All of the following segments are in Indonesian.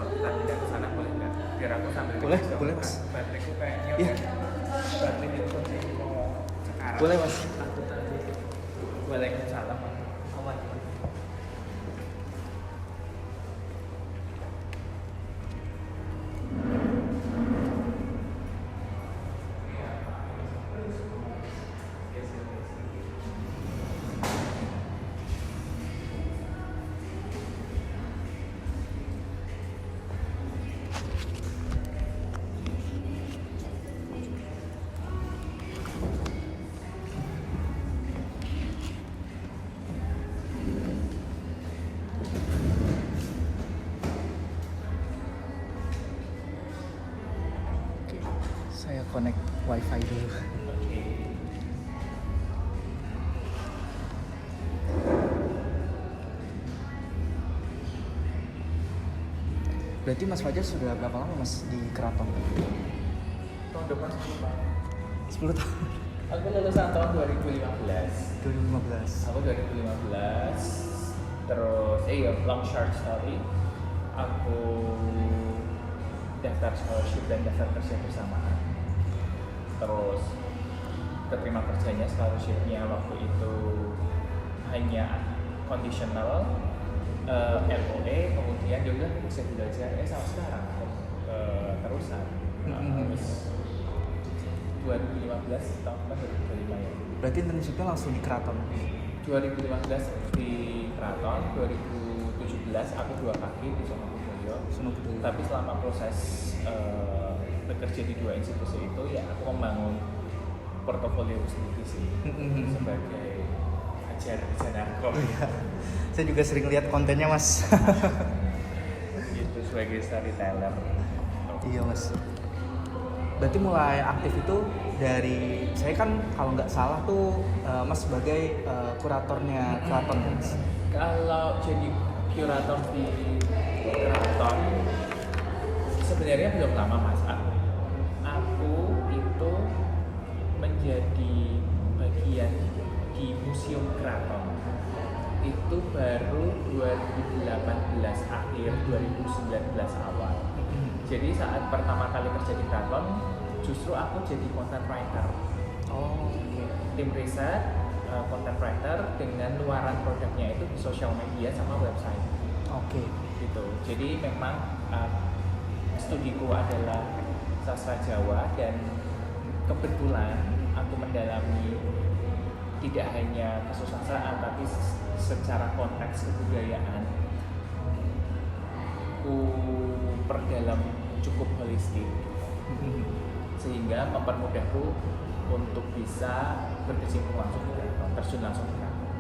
suatu saat pindah ke sana boleh nggak? Biar aku sambil Boleh mas. Bateraiku kayaknya Iya. baterai handphone sih mau sekarang. Boleh mas. Aku tadi. Waalaikumsalam. Aman. Oke, saya connect wifi dulu. Oke. Berarti Mas Fajar sudah berapa lama Mas di Keraton? Tahun depan 10 tahun. 10 tahun. Aku lulusan tahun 2015. 2015. Aku 2015. Terus, long short story. Aku daftar scholarship dan daftar kerja bersamaan. Terus keterima kerjanya scholarshipnya waktu itu hanya conditional LOE, kemudian juga aku bisa belajar sama sekarang terusan. Terus 2015 tahun 2025 ya. Berarti internshipnya langsung di Keraton. 2015 di Keraton, 2017 aku 2 kaki di Sonobudoyo. Tapi selama proses bekerja di 2 institusi itu ya aku membangun portofolio sendiri sih sebagai ajar di Janarko. Iya. Saya juga sering lihat kontennya Mas. Gitu sebagai storyteller. Iya Mas. Berarti mulai aktif itu dari saya kan kalau nggak salah tuh Mas sebagai kuratornya Keraton Mas. Kalau jadi kurator di Keraton sebenarnya belum lama Mas. Aku itu menjadi bagian di Museum Keraton itu baru 2018 akhir 2019 awal. Jadi saat pertama kali kerja di Keraton justru aku jadi content writer. Tim riset, content writer dengan luaran produknya itu di sosial media sama website. Gitu. Jadi memang studiku adalah sastra Jawa dan kebetulan aku mendalami tidak hanya kesusastraan tapi secara konteks kebudayaan ku perdalam cukup holistik sehingga mempermudahku untuk bisa berkecimpung langsung di Keraton, terjun langsung di Keraton.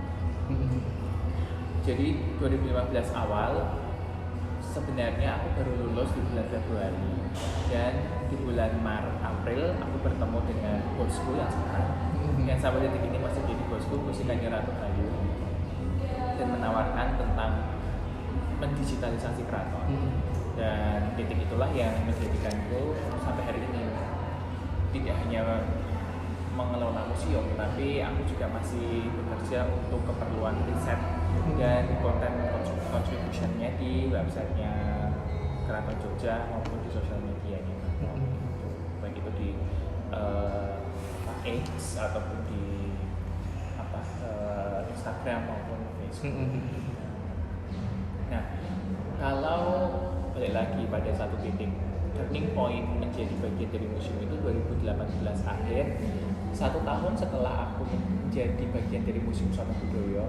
Jadi 2015 awal sebenarnya aku baru lulus di bulan Februari dan di bulan Maret April aku bertemu dengan bosku yang sekarang yang sampai detik ini masih jadi bosku, Kusikannya Ratu Bayu, dan menawarkan tentang mendigitalisasi keraton. Dan titik itulah yang menjadikanku sampai hari ini tidak hanya mengelola museum, tapi aku juga masih bekerja untuk keperluan riset dan konten contribution-nya di websitenya Keraton Jogja maupun di sosial medianya, baik itu di X ataupun di Instagram maupun Facebook. Nah, kalau balik lagi pada satu titik turning point menjadi bagian dari museum itu 2018 akhir, 1 tahun setelah aku menjadi bagian dari Museum Sonobudoyo,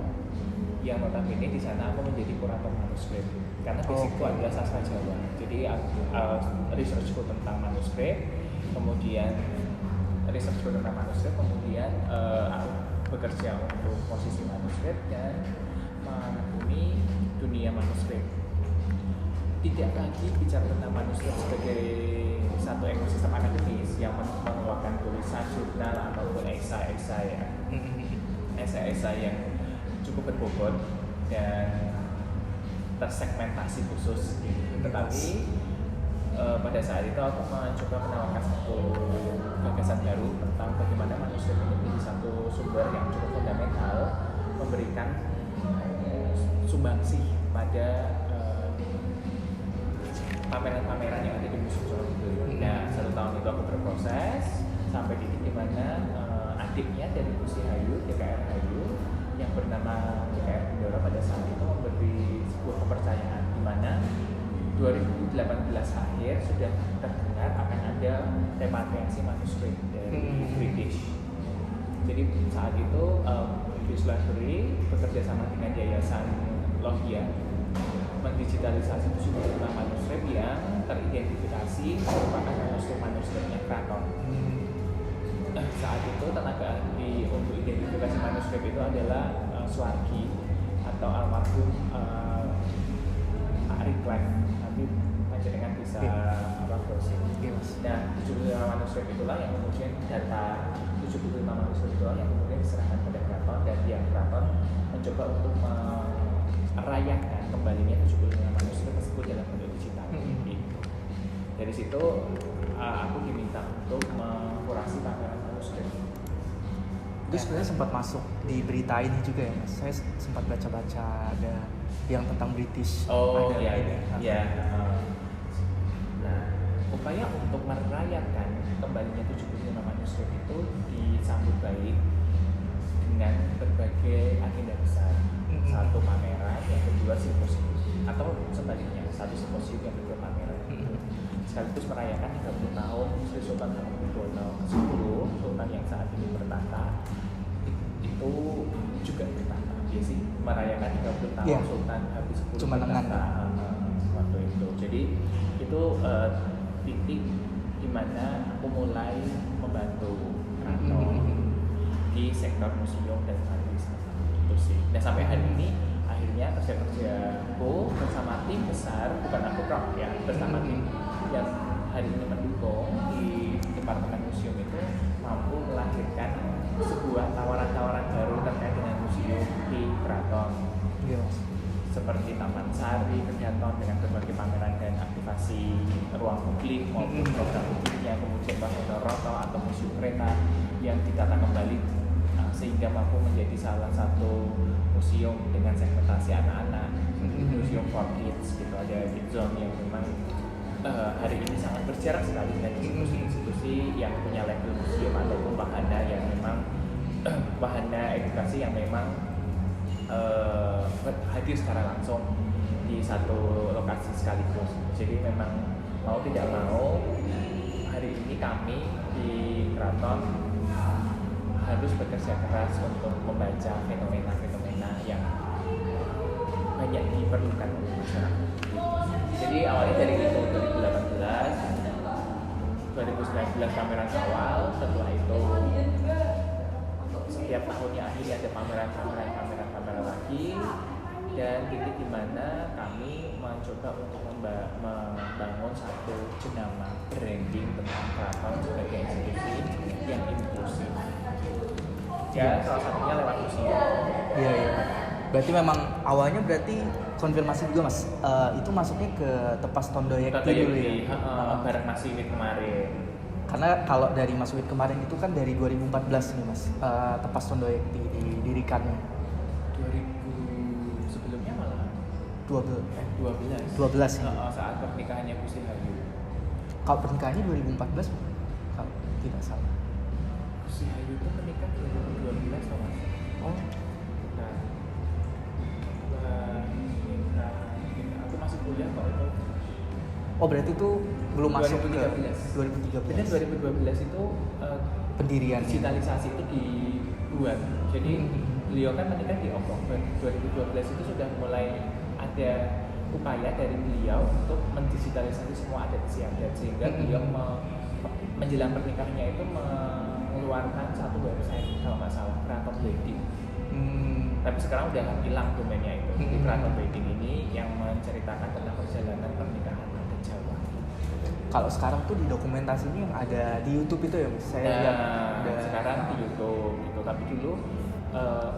yang notabene di sana aku menjadi kurator manuskrip karena basicku adalah sastra Jawa. Jadi researchku tentang manuskrip, kemudian aku bekerja untuk posisi manuskrip dan menekuni dunia manuskrip. Tidak lagi bicara tentang manuskrip sebagai satu ekosistem akademis yang mengeluarkan tulisan, jurnal ataupun esai-esai yang cukup berbobot dan tersegmentasi khusus. Tetapi pada saat itu aku mencoba menawarkan satu gagasan baru tentang bagaimana manuskrip ini menjadi satu sumber yang cukup fundamental, memberikan sumbangsi pada pameran-pameran yang ada di Museum Sorobudur. Nah 1 tahun itu aku berproses sampai titik dimana adiknya dari Gusti Hayu, DKR Hayu yang bernama DKR Bendoro pada saat itu memberi sebuah kepercayaan di mana 2018 akhir sudah terdengar akan ada repatriasi manuskrip dari British. Jadi saat itu British Library bekerja sama dengan Yayasan Logia mendigitalisasi 75 manuskrip yang teridentifikasi merupakan manuskrip-manuskripnya keraton. Saat itu tenaga ahli untuk identifikasi manuskrip itu adalah Suwargi atau almarhum Pak Riklan. Nanti panjenengan bisa browsing. Nah, 75 manuskrip itulah yang kemudian data 75 manuskrip itulah yang kemudian diserahkan pada keraton dan yang keraton mencoba untuk merayakan kembalinya 75 manuskrip tersebut dalam bentuk digital. Dari situ aku diminta untuk mengkurasi pameran manuskrip. Itu sebenarnya sempat masuk di berita ini juga ya Mas. Saya sempat baca-baca ada yang tentang British. Oh ada iya. Nah, upaya untuk merayakan kembalinya 75 manuskrip itu disambut baik dengan berbagai agenda besar. Satu pameran, yang kedua simposium, atau sebaliknya satu simposium yang kedua pameran. Sekaligus merayakan 30 tahun Sri Sultan Hamengkubuwono X, Sultan yang saat ini bertahta, itu juga bertahta. Dia sih merayakan 30 tahun Sultan habis 10 cuma bertahta waktu itu. Jadi itu titik dimana aku mulai membantu keraton di sektor museum dan pariwisata itu sih. Nah sampai hari ini akhirnya kerja-kerjaku bersama tim besar, bukan aku prok ya, bersama tim yang hari ini mendukung di Departemen Museum itu mampu melahirkan sebuah tawaran-tawaran baru terkait dengan museum di keraton. Seperti Taman Sari, Kegiatan dengan berbagai pameran dan aktivasi ruang publik maupun program publiknya, kemudian Bangunan Roto atau Museum Kereta yang ditata kembali sehingga mampu menjadi salah satu museum dengan segmentasi anak-anak, museum for kids gitu, ada kids zone yang memang hari ini sangat berjarak sekali dengan institusi-institusi yang punya label museum ataupun wahana yang memang wahana edukasi yang memang hadir secara langsung di satu lokasi sekaligus. Jadi memang mau tidak mau hari ini kami di keraton harus bekerja keras untuk membaca fenomena-fenomena yang banyak diperlukan oleh masyarakat. Jadi awalnya dari itu 2018, 2019 pameran awal, setelah itu setiap tahunnya akhirnya ada pameran lagi, dan titik dimana kami mencoba untuk membangun satu jenama branding tentang keraton sebagai institusi yang inklusif. Ya, salah satunya lewat museum. Iya. Berarti memang awalnya berarti konfirmasi juga Mas, itu masuknya ke Tepas Tondoyekti dulu ya? Bareng Mas Wiwit kemarin. Karena kalau dari Mas Wiwit kemarin itu kan dari 2014 nih Mas, Tepas Tondoyekti didirikannya. 2000 sebelumnya malah 12 ya? Saat pernikahannya Gusti Hayu. Kalau pernikahannya 2014 kalau tidak salah. Gusti Hayu itu menikah 2012 sama Mas. Oh. Aku masih kuliah kok itu. Oh berarti itu belum masuk ke 2013. Jadi 2012 itu pendirian digitalisasi itu dibuat. Jadi beliau kan menikah di Oktober 2012 itu sudah mulai ada upaya dari beliau untuk mendigitalisasi semua adat istiadat, sehingga beliau menjelang pernikahannya itu mengeluarkan satu website kalau nggak salah, Keraton Wedding. Tapi sekarang udah hilang domainnya itu. Di Keraton Wedding ini yang menceritakan tentang perjalanan pernikahan adat Jawa. Kalau sekarang tuh di dokumentasi ini yang ada di YouTube itu ya Mas? Saya lihat sekarang di YouTube itu, tapi dulu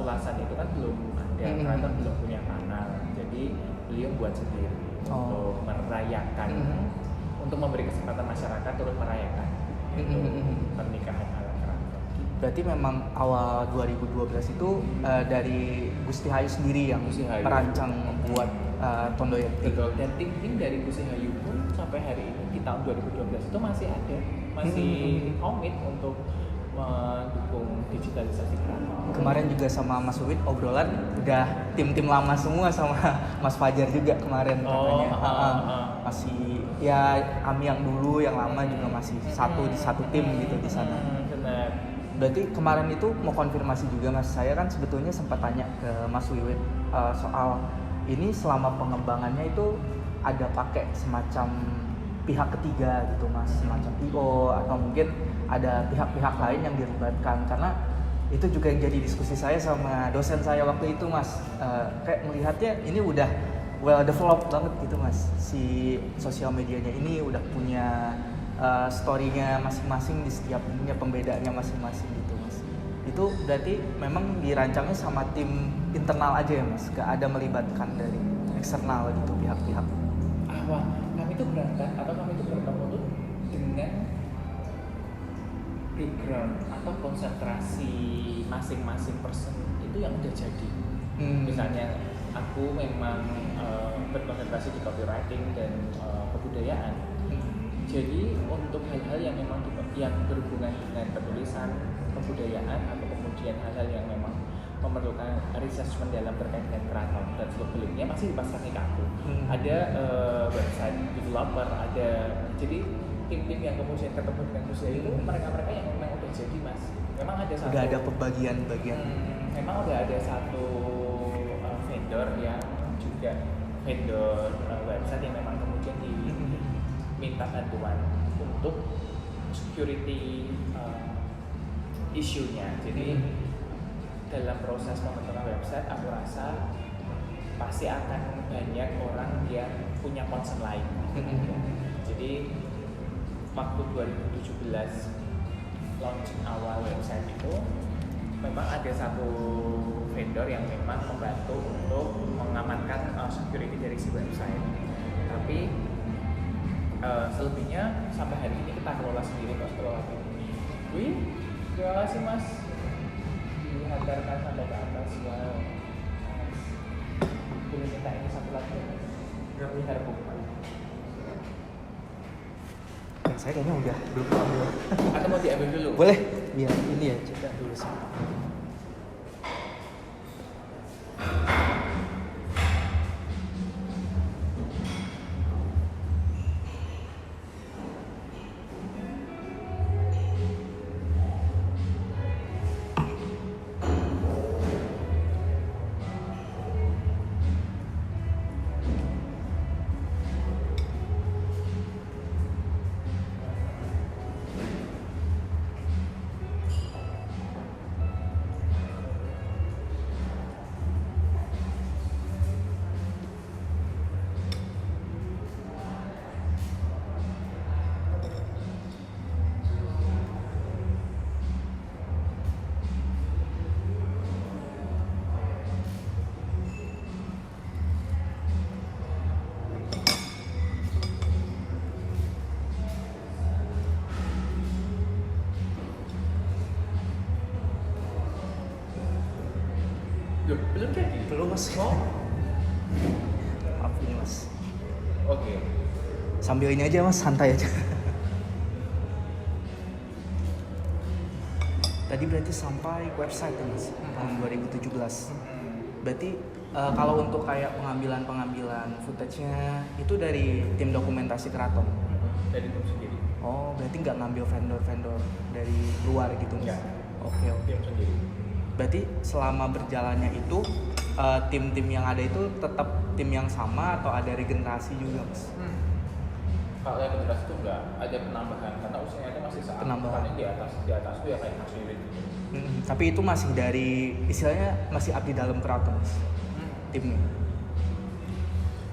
ulasan itu kan belum ada, keraton belum punya kanal, jadi beliau buat sendiri untuk merayakan, untuk memberi kesempatan masyarakat turut merayakan pernikahan ala keraton. Berarti memang awal 2012 itu dari Gusti Hayu sendiri yang merancang membuat Tondoyekti. Betul. Dan tim dari Gusti Hayu pun sampai sampai hari ini di tahun 2012 itu masih ada, masih komit untuk mendukung digitalisasi keraton. Kemarin juga sama Mas Wid obrolan udah tim-tim lama semua sama Mas Fajar juga kemarin katanya. Masih ya kami yang dulu yang lama juga masih di satu tim gitu di sana. Benar. Berarti kemarin itu mau konfirmasi juga Mas, saya kan sebetulnya sempat tanya ke Mas Wiwit soal ini selama pengembangannya itu ada pakai semacam pihak ketiga gitu Mas, semacam IO atau mungkin ada pihak-pihak lain yang dilibatkan, karena itu juga yang jadi diskusi saya sama dosen saya waktu itu Mas. Kayak melihatnya ini udah well developed banget gitu Mas, si sosial medianya ini udah punya story-nya masing-masing, di setiap punya pembedanya masing-masing gitu Mas. Itu berarti memang dirancangnya sama tim internal aja ya Mas, gak ada melibatkan dari eksternal gitu pihak-pihak. Wah, kami itu berangkat atau kami itu bertemu tuh dengan background atau konsentrasi masing-masing person itu yang udah jadi. Misalnya aku memang berkonsentrasi di copywriting dan kebudayaan. Jadi untuk hal-hal yang memang yang berhubungan dengan penulisan, kebudayaan atau kemudian hal-hal yang memang memerlukan research mendalam terkait dengan keraton dan sebagainya masih dipasarkan ke aku. Ada website developer, ada jadi tim-tim yang kemudian ketemu dengan Gus Hayu itu mereka-mereka yang memang udah jadi Mas. Memang ada satu. Udah ada pembagian-bagian. Memang udah ada satu vendor yang juga vendor website yang memang kemudian diminta bantuan untuk security issue-nya. Jadi dalam proses pembentukan website aku rasa pasti akan banyak orang yang punya concern lain. Jadi waktu 2017 launching awal website itu memang ada satu vendor yang memang membantu untuk mengamankan security dari si website. Tapi selebihnya sampai hari ini kita kelola sendiri kok setelah ini. Wih, terima kasih Mas. Dihantarkan sampai ke atas. Wow. Boleh minta ini satu lagi. Gak lihat bukan. Saya kayaknya udah belum ambil. Atau mau diambil dulu? Boleh. Biar ini ya coba dulu sih. Loh, belum jadi? Belum Mas. Oh? Maaf ini Mas. Oke. Sambil ini aja Mas, santai aja. Tadi berarti sampai website ya Mas, tahun 2017. Berarti kalau untuk kayak pengambilan footage-nya itu dari tim dokumentasi keraton? Dari tim sendiri. Oh, berarti nggak ngambil vendor-vendor dari luar gitu Mas? Nggak. Oke. Tim sendiri. Berarti selama berjalannya itu tim-tim yang ada itu tetap tim yang sama atau ada regenerasi juga Mas? Kalau yang regenerasi itu enggak, ada penambahan karena usianya itu masih saat Penambahan. di atas itu ya kayak Mas Wiwit gitu. Tapi itu masih dari istilahnya masih abdi dalam keraton Mas, timnya.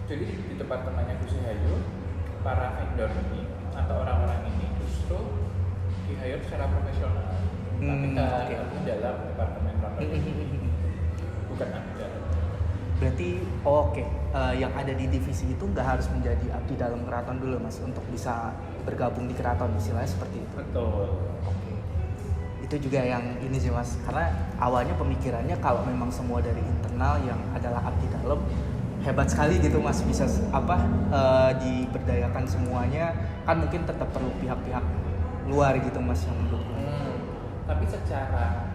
Jadi di departemennya Gus Hayu, para vendor ini atau orang-orang ini justru di-hire secara profesional. Tapi Oke. dalam departemen keraton bukan abdi dalam. Berarti oke. Yang ada di divisi itu nggak harus menjadi abdi dalam keraton dulu Mas untuk bisa bergabung di keraton, istilahnya seperti itu. Betul. Oke. Itu juga yang ini sih Mas, karena awalnya pemikirannya kalau memang semua dari internal yang adalah abdi dalam hebat sekali gitu mas, bisa diberdayakan semuanya. Kan mungkin tetap perlu pihak-pihak luar gitu mas yang mendukung. Tapi secara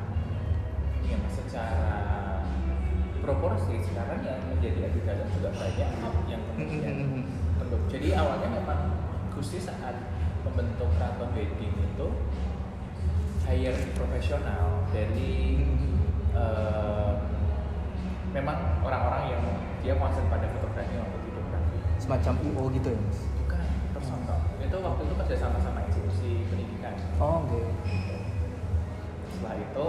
proporsi sekarang yang menjadi abdi dalam juga banyak yang kemudian mendukung. Jadi awalnya memang Gusti saat membentuk keraton wedding itu hire profesional dari memang orang-orang yang dia konsen pada fotografi maupun videografi. Semacam IO gitu ya mas? Bukan, personal. Itu waktu itu kerja sama institusi pendidikan. Oh oke. Setelah itu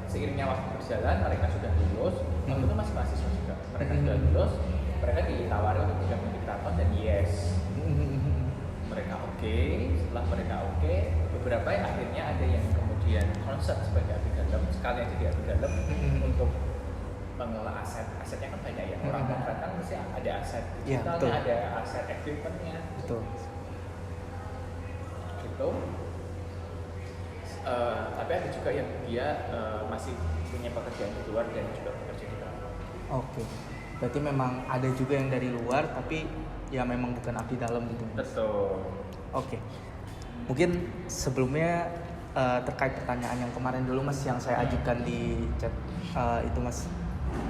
seiringnya waktu berjalan, mereka sudah lulus. Waktu itu masih mahasiswa juga. Mereka sudah lulus, mereka ditawari untuk bergabung di keraton dan yes. Mereka oke. Setelah mereka oke, beberapa yang akhirnya ada yang kemudian konsep sebagai abdi dalam, sekalian jadi abdi dalam untuk mengelola asetnya kan banyak ya. Orang kontrak kan mesti ada aset digitalnya, ada aset equipmentnya. Betul. Gitu. Tapi ada juga yang dia masih punya pekerjaan di luar dan juga bekerja di keraton. Oke. Berarti memang ada juga yang dari luar tapi ya memang bukan abdi dalam gitu. Betul. Oke. Mungkin sebelumnya terkait pertanyaan yang kemarin dulu mas yang saya ajukan di chat itu mas.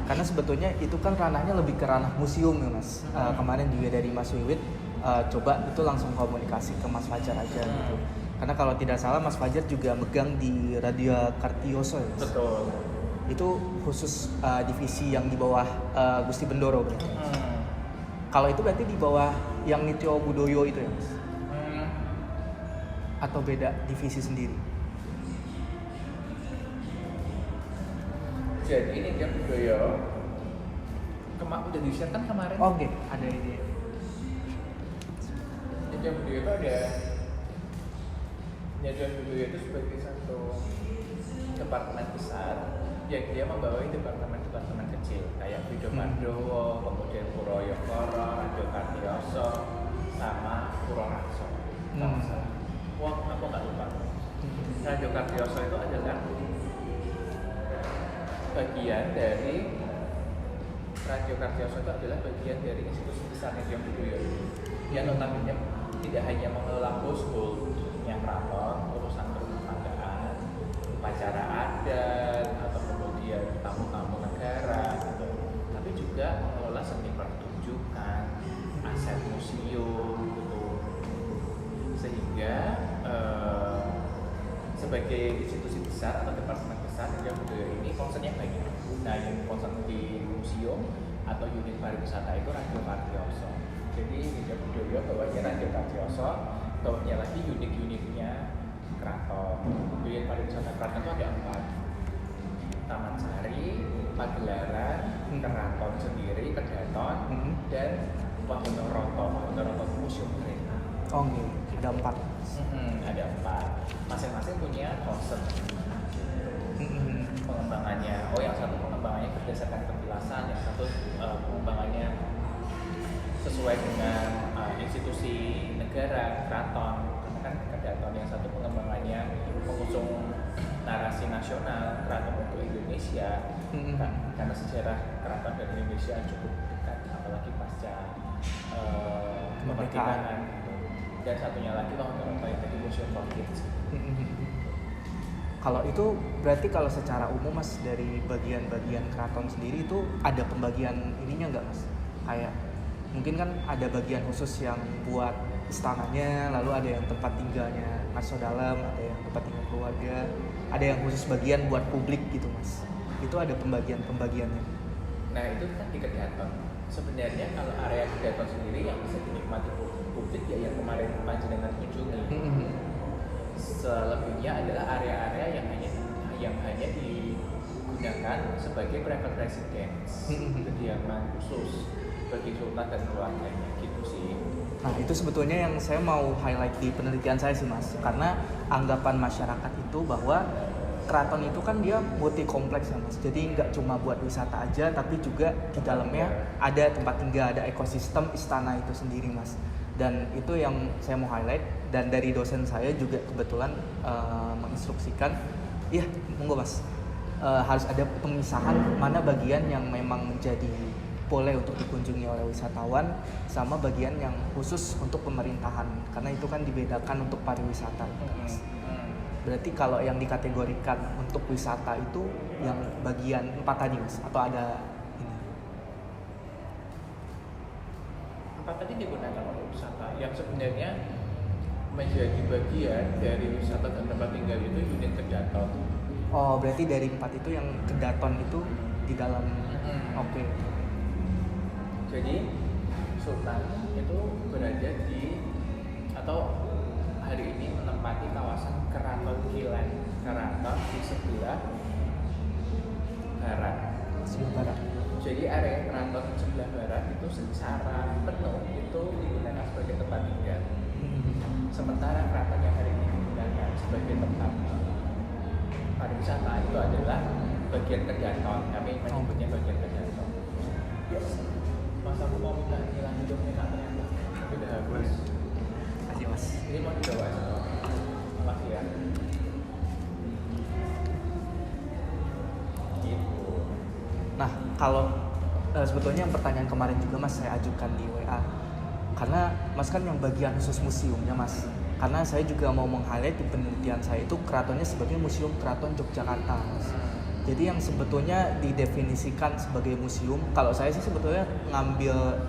Karena sebetulnya itu kan ranahnya lebih ke ranah museum ya mas. Kemarin juga dari Mas Wiwit coba itu langsung komunikasi ke Mas Fajar aja gitu. Karena kalau tidak salah Mas Fajar juga megang di Radio Kartioso ya mas. Betul. Itu khusus divisi yang di bawah Gusti Bendoro berarti. Kalau itu berarti di bawah yang Nityo Budoyo itu ya mas? Atau beda divisi sendiri? Jadi ini dia budaya udah di-share kan kemarin. Oke, ada ide. Jadi budaya itu ada Nyajian budaya itu sebagai satu departemen besar yang dia membawahi departemen kecil kayak Video Pandowo, kemudian Puro Yokoro, Radio Kartioso, sama Puro Rakso. Wah, aku nggak lupa. Radio Kartioso itu adalah bagian dari institusi besarnya Nyajian budaya yang notabene tidak hanya mengelola household-nya keraton, urusan rumah tanggaan, upacara adat atau kemudian tamu-tamu negara gitu, tapi juga mengelola seni pertunjukan, aset museum gitu. Sehingga sebagai institusi besar atau departemen besar Nyajian budaya ini concernnya banyak. Nah, yang concern di museum atau unit pariwisata itu Radio Kartioso. Jadi Nyajian budaya bawahnya Radio Kartioso, bawahnya lagi unit-unitnya keraton. Unit pariwisata keraton itu ada 4: Taman Sari, Pagelaran, Keraton sendiri, Kedaton, dan Wahonoroto. Wahonoroto itu museum kereta. Oke, ada 4. Ada 4. Masing-masing punya konsep pengembangannya. Yang satu pengembangannya berdasarkan penjelasan, yang satu pengembangannya sesuai dengan institusi negara, keraton. Karena kan Kedaton yang satu pengembangannya mengusung narasi nasional keraton untuk Indonesia. Karena sejarah keraton dan Indonesia cukup dekat, apalagi pasca kemerdekaan. Dan satunya lagi Wahonoroto yang tadi museum Kids. Kalau itu berarti kalau secara umum mas dari bagian-bagian keraton sendiri itu ada pembagian ininya nggak mas? Kayak mungkin kan ada bagian khusus yang buat istananya, lalu ada yang tempat tinggalnya Narso Dalam, ada yang tempat tinggal keluarga, ada yang khusus bagian buat publik gitu mas. Itu ada pembagiannya. Nah itu kan di Kedaton. Sebenarnya kalau area Kedaton sendiri yang bisa dinikmati publik ya yang kemarin panjenengan kunjungi. Selebihnya adalah area-area yang hanya digunakan sebagai private residence, kediaman khusus bagi sultan dan keluarganya gitu sih. Nah itu sebetulnya yang saya mau highlight di penelitian saya sih mas, karena anggapan masyarakat itu bahwa keraton itu kan dia multi kompleks ya mas, jadi nggak cuma buat wisata aja tapi juga di dalamnya ada tempat tinggal, ada ekosistem istana itu sendiri mas. Dan itu yang saya mau highlight, dan dari dosen saya juga kebetulan menginstruksikan, iya monggo mas. harus ada pemisahan mana bagian yang memang menjadi boleh untuk dikunjungi oleh wisatawan sama bagian yang khusus untuk pemerintahan, karena itu kan dibedakan untuk pariwisata. Berarti kalau yang dikategorikan untuk wisata itu yang bagian 4 tadi Mas, atau ada ini? 4 tadi digunakan oleh wisata yang sebenarnya menjadi bagian dari wisata dan tempat tinggal itu unit kedaton. Oh, berarti dari 4 itu yang kedaton itu di dalam. Oke. Jadi Sultan itu berada di atau hari ini menempati kawasan Keraton Kilen Keraton di sebelah barat. Sebelah barat. Jadi area keraton sebelah barat itu secara penuh itu digunakan sebagai tempat tinggal. Sementara keraton yang hari ini digunakan sebagai tempat pariwisata itu adalah bagian kedaton. Kami menyebutnya bagian kedaton. Yes. Mas aku mau minta hilang hidupnya ternyata tapi udah habis. Kasih Mas. Ini mau dibawa aja. Makasih ya. Gitu. Nah, kalau sebetulnya pertanyaan kemarin juga Mas saya ajukan di WA. Karena Mas kan yang bagian khusus museumnya Mas. Karena saya juga mau meng-highlight di penelitian saya itu keratonnya sebagai Museum Keraton Yogyakarta Mas. Jadi yang sebetulnya didefinisikan sebagai museum, kalau saya sih sebetulnya ngambil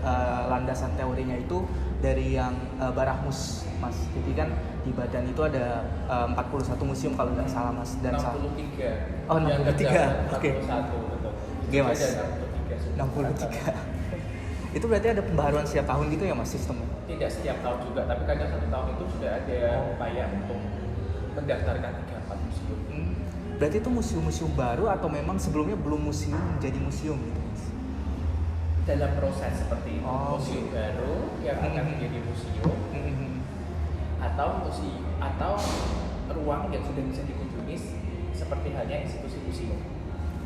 landasan teorinya itu dari yang Barahmus Mas. Jadi kan di badan itu ada 41 museum kalau nggak salah Mas. Dan 63. Oh, 63. Oke. 41 betul. Oke Mas. 63. Itu berarti ada pembaharuan setiap tahun gitu ya Mas sistemnya? Tidak setiap tahun juga, tapi kadang 1 tahun itu sudah ada upaya untuk mendaftarkan 34 museum. Berarti itu museum-museum baru atau memang sebelumnya belum museum menjadi museum gitu Mas? Dalam proses seperti itu, museum okay. baru yang akan menjadi museum atau ruang yang sudah bisa dikunjungi seperti halnya institusi museum.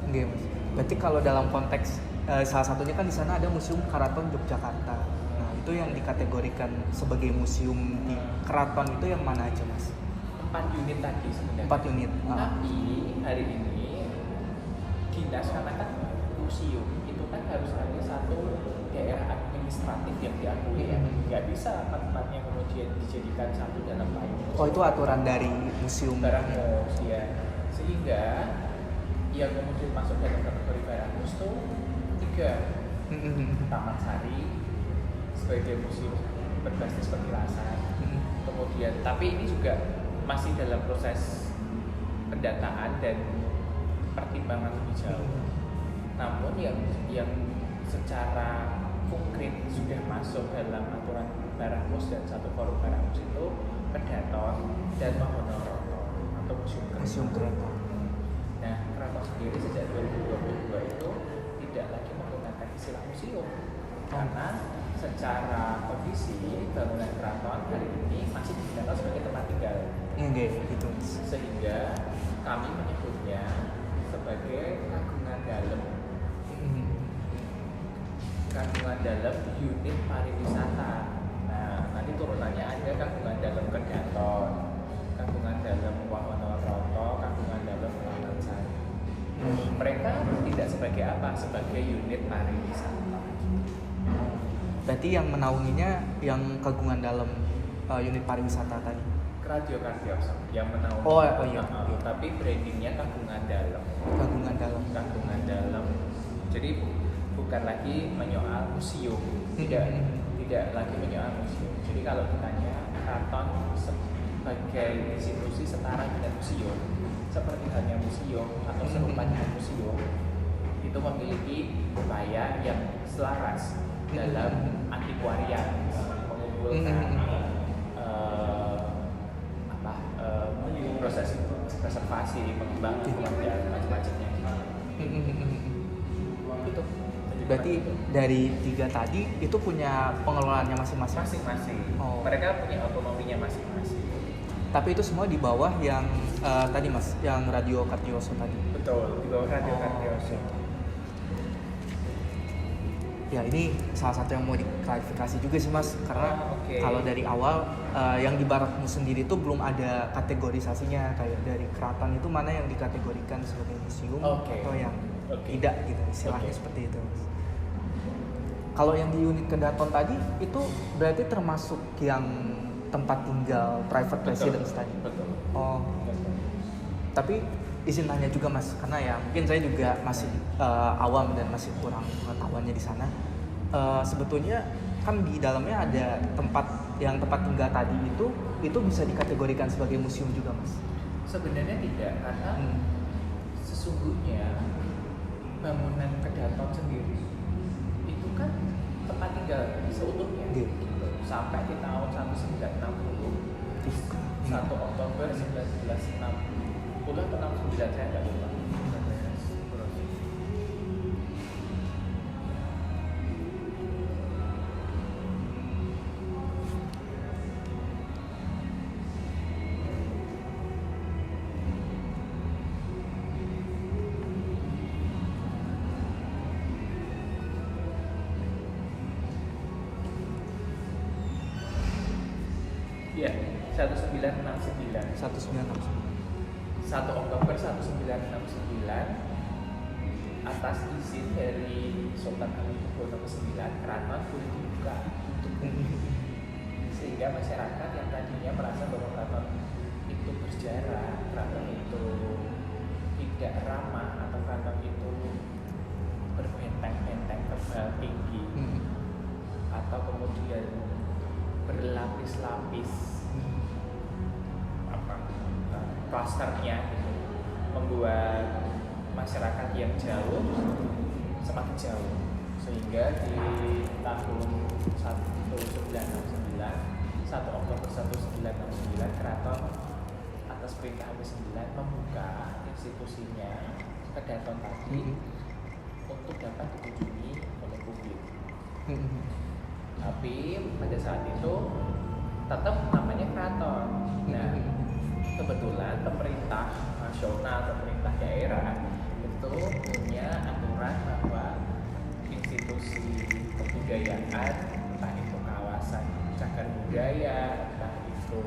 Oke Mas. Berarti kalau dalam konteks salah satunya kan di sana ada Museum Keraton Yogyakarta. Nah, itu yang dikategorikan sebagai museum di keraton itu yang mana aja Mas? 4 unit tadi sebenarnya. 4 unit. Tapi hari ini dinas karena kan museum itu kan harus ada satu daerah administratif yang diakui ya. Nggak bisa tempatnya kemudian dijadikan satu dalam lain. Oh, itu aturan dari museum. Barangmus ya. Sehingga yang kemudian masuk dalam kategori Barangmus itu 3. Taman Sari sebagai museum berbasis petilasan. Kemudian tapi ini juga masih dalam proses pendataan dan pertimbangan lebih jauh. Namun yang secara konkret sudah masuk dalam aturan Barangmus dan satu forum Barangmus itu Kedaton dan Mahonooroto atau Museum Keraton. Nah, Keraton sendiri sejak 2022 itu tidak lagi menggunakan istilah museum karena secara kondisi bangunan keraton hari ini masih digunakan sebagai tempat tinggal. Gitu. Sehingga kami menyebutnya sebagai kagungan dalam. Kagungan dalam unit pariwisata. Nah, nanti turunannya ada kagungan dalam Kedaton, kagungan dalam Mahonooroto, kagungan dalam Taman Sari. Mereka tidak sebagai apa? Sebagai unit pariwisata. Berarti yang menaunginya yang kagungan dalam unit pariwisata tadi. Radio Kartioso yang menaungi. Oh iya. Tapi brandingnya kagungan dalam. Kagungan dalam. Kagungan dalam. Jadi bukan lagi menyoal museum. Tidak lagi menyoal museum. Jadi kalau ditanya keraton sebagai institusi setara dengan museum, seperti halnya museum atau serupa dengan museum, itu memiliki upaya yang selaras dalam antiquarian, mengumpulkan proses preservasi, pengembangan, dan macam-macamnya. Itu. Berarti dari 3 tadi itu punya pengelolaannya masing-masing. Masing-masing. Oh. Mereka punya otonominya masing-masing. Tapi itu semua di bawah yang tadi Mas, yang Radio Kartioso tadi. Betul, di bawah Radio Kartioso. Ya ini salah satu yang mau diklarifikasi juga sih Mas, karena Oke. kalau dari awal yang di Barakmu sendiri itu belum ada kategorisasinya, kayak dari keraton itu mana yang dikategorikan sebagai museum Oke. atau yang Oke. tidak gitu, istilahnya Oke. seperti itu Mas. Kalau yang di unit Kedaton tadi itu berarti termasuk yang tempat tinggal private residence tadi. Betul. Oh, Betul. tapi izin tanya juga Mas, karena ya mungkin saya juga masih awam dan masih kurang pengetahuannya di sana. Sebetulnya kan di dalamnya ada tempat tinggal tadi itu bisa dikategorikan sebagai museum juga Mas. Sebenarnya tidak, karena sesungguhnya bangunan Kedaton sendiri itu kan tempat tinggal seutuhnya. Iya. Gitu. Sampai di tahun 1960, 1 Oktober 1960 atau 69, saya nggak lupa. Iya, 1969. 1 Oktober 1969 atas izin dari Sultan Hamengkubuwono ke-9, keraton boleh dibuka untuk umum, sehingga masyarakat yang tadinya merasa bahwa keraton itu berjarak, keraton itu tidak ramah, atau keraton itu berbenteng-benteng tebal tinggi, atau kemudian berlapis-lapis klasternya gitu, membuat masyarakat yang jauh semakin jauh, sehingga di tahun 1969, 1 Oktober 1969, keraton atas perintah Hamengkubuwono ke-9 membuka institusinya Kedaton tadi untuk dapat dikunjungi oleh publik. Tapi pada saat itu tetap namanya keraton. Nah, kebetulan pemerintah nasional, pemerintah daerah itu punya aturan bahwa institusi kebudayaan, entah itu kawasan cagar budaya, entah itu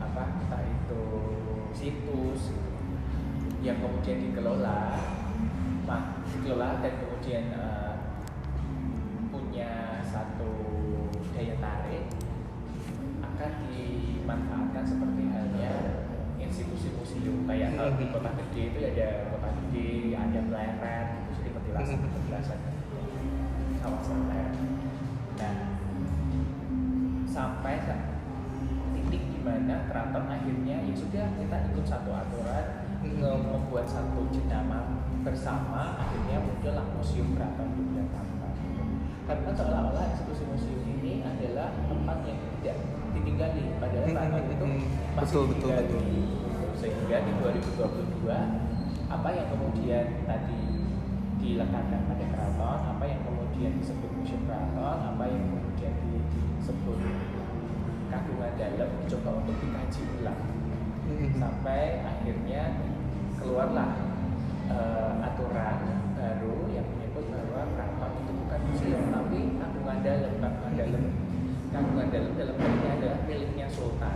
entah itu situs yang kemudian dikelola dan kemudian punya satu daya tarik, akan dimanfaatkan seperti halnya institusi museum. Kayak kalau di kota gede itu ada kota gede, ada pleret, itu jadi petilasan kawasan pleret. Nah, sampai titik di mana keraton akhirnya ya sudah, kita ikut satu aturan, membuat satu jenama bersama, akhirnya muncullah Museum Keraton Yogyakarta. Karena seolah-olah institusi museum ini adalah tempat yang tidak ditinggali, padahal keraton itu masih ditinggali. Sehingga di 2022, apa yang kemudian tadi dilekatkan pada keraton, apa yang kemudian disebut Museum Keraton, apa yang kemudian disebut kagungan dalam, dicoba untuk dikaji ulang, sampai akhirnya keluarlah aturan baru yang menyebut bahwa keraton itu bukan museum tapi kagungan dalam. Kagungan dalam artinya adalah miliknya sultan,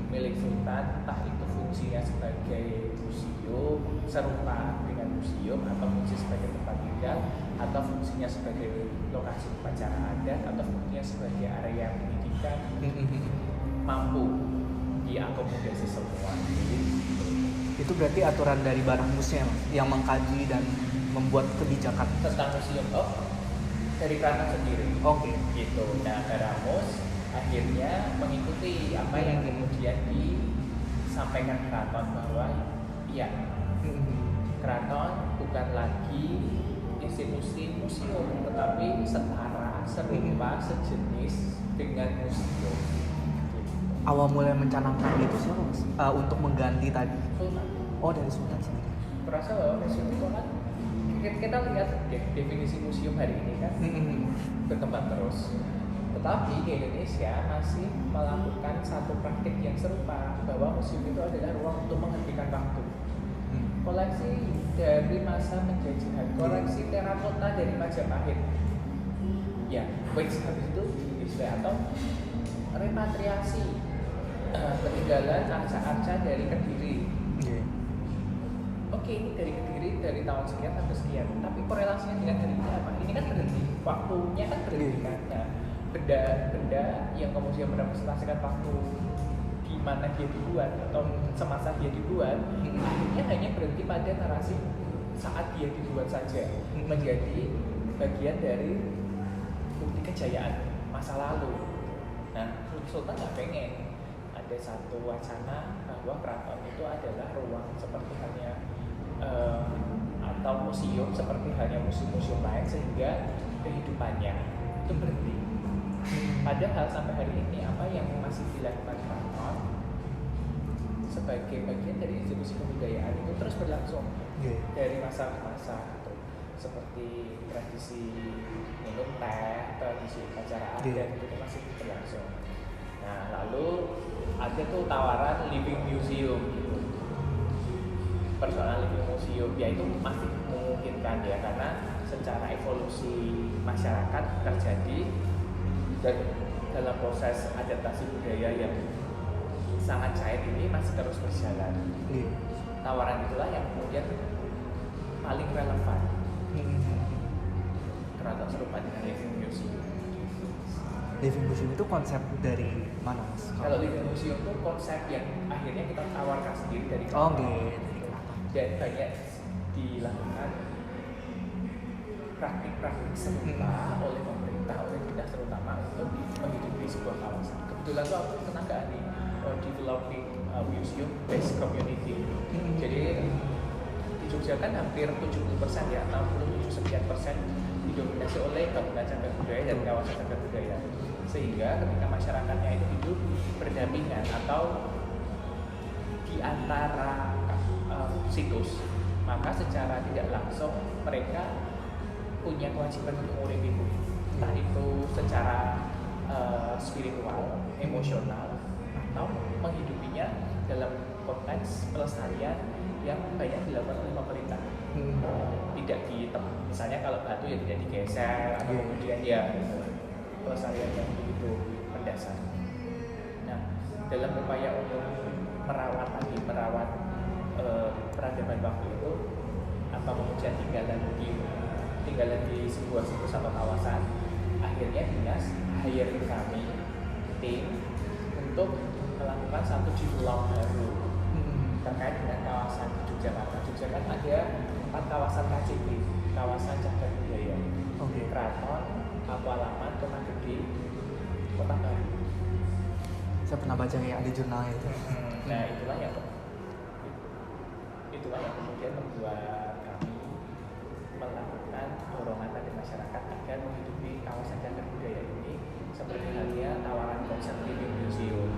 milik sultan, entah itu fungsinya sebagai museum serupa dengan museum, atau fungsi sebagai tempat tinggal, atau fungsinya sebagai lokasi upacara adat, atau fungsinya sebagai area pendidikan, mampu diakomodasi semua. Jadi Itu berarti aturan dari Barakmusnya yang mengkaji dan membuat kebijakan tentang museum dari keraton sendiri. Oke. Gitu. Nah, Barakmus akhirnya mengikuti apa yang kemudian disampaikan keraton, bahwa ya keraton bukan lagi institusi museum, tetapi setara, serupa, sejenis dengan museum. Awal mulai mencanangkan itu siapa Mas? Untuk mengganti tadi. Sultan. Oh, dari Sultan sendiri. Merasa bahwa museum itu kan, kita lihat definisi museum hari ini kan berkembang terus. Tetapi di Indonesia masih melakukan satu praktik yang serupa, bahwa museum itu adalah ruang untuk menghentikan waktu. koleksi dari masa penjajahan, koleksi terakota dari Majapahit. Ya, habis itu atau repatriasi peninggalan arca-arca dari Kediri. Oke, ini dari Kediri dari tahun sekian sampai sekian, tapi korelasinya dengan hari ini apa? Ini kan berhenti, waktunya kan berhenti kan. Nah, benda-benda yang kemudian merepresentasikan waktu di mana dia dibuat atau semasa dia dibuat, akhirnya hanya berhenti pada narasi saat dia dibuat saja, menjadi bagian dari bukti kejayaan masa lalu. Nah, Sultan nggak pengen ada satu wacana bahwa keraton itu adalah ruang seperti halnya atau museum seperti halnya museum-museum lain, sehingga kehidupannya itu berhenti. Padahal sampai hari ini apa yang masih dilakukan keraton sebagai bagian dari institusi kebudayaan itu terus berlangsung dari masa ke masa gitu. Seperti tradisi minum teh, tradisi upacara adat itu masih berlangsung. Nah, lalu ada tuh tawaran living museum gitu. Persoalan living museum ya itu masih memungkinkan ya, karena secara evolusi masyarakat terjadi dan dalam proses adaptasi budaya yang sangat cair ini masih terus berjalan. Tawaran itulah yang kemudian paling relevan. Keraton serupa dengan living museum. Living museum itu konsep dari mana, Mas? Kalau living museum itu konsep yang akhirnya kita tawarkan sendiri dari keraton. Dan banyak dilakukan praktik-praktik serupa oleh pemerintah, oleh dinas terutama untuk menghidupi sebuah kawasan. Kebetulan tuh aku tenaga ahli developing museum based community. Jadi di Jogja kan hampir 70% ya, 67% didominasi oleh gabungan cagar budaya dan kawasan cagar budaya. Sehingga ketika masyarakatnya itu hidup berdampingan atau di antara situs, maka secara tidak langsung mereka punya kewajiban untuk mengurip itu, entah itu secara spiritual, emosional, atau menghidupinya dalam konteks pelestarian yang banyak dilakukan oleh pemerintah. Tidak misalnya kalau batu ya tidak digeser, atau kemudian ya pelestarian yang begitu mendasar. Nah, dalam upaya untuk merawat peradaban waktu itu atau kemudian tinggalan di sebuah situs atau kawasan, akhirnya dinas hire kami tim untuk melakukan satu develop baru terkait dengan kawasan di Yogyakarta. Yogyakarta ada 4 kawasan KCB, kawasan cagar budaya, Keraton, Paku Alaman, Kota Gede, Kota Baru. Saya pernah baca ya, ada jurnalnya itu. Nah, itulah yang kemudian membuat kami melakukan dorongan dari masyarakat agar menghidupi kawasan cagar budaya ini seperti halnya tawaran konsep living museum.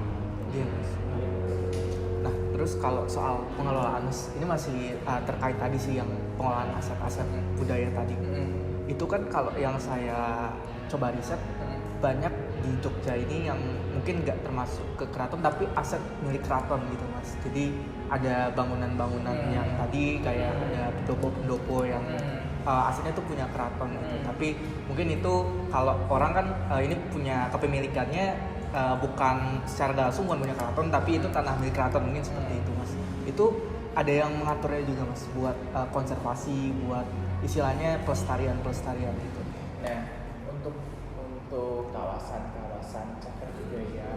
Nah, terus kalau soal pengelolaan, ini masih terkait tadi sih yang pengelolaan aset-aset budaya tadi. Itu kan kalau yang saya coba riset, banyak di Jogja ini yang mungkin nggak termasuk ke keraton tapi aset milik keraton gitu, Mas. Jadi ada bangunan-bangunan yang tadi kayak ada pendopo-pendopo yang asetnya tuh punya keraton gitu. Tapi mungkin itu kalau orang kan ini punya kepemilikannya bukan secara langsung bukan punya keraton, tapi itu tanah milik keraton, mungkin seperti itu, Mas. Itu ada yang mengaturnya juga, Mas, buat konservasi, buat istilahnya pelestarian gitu. Nah, untuk kawasan cagar budaya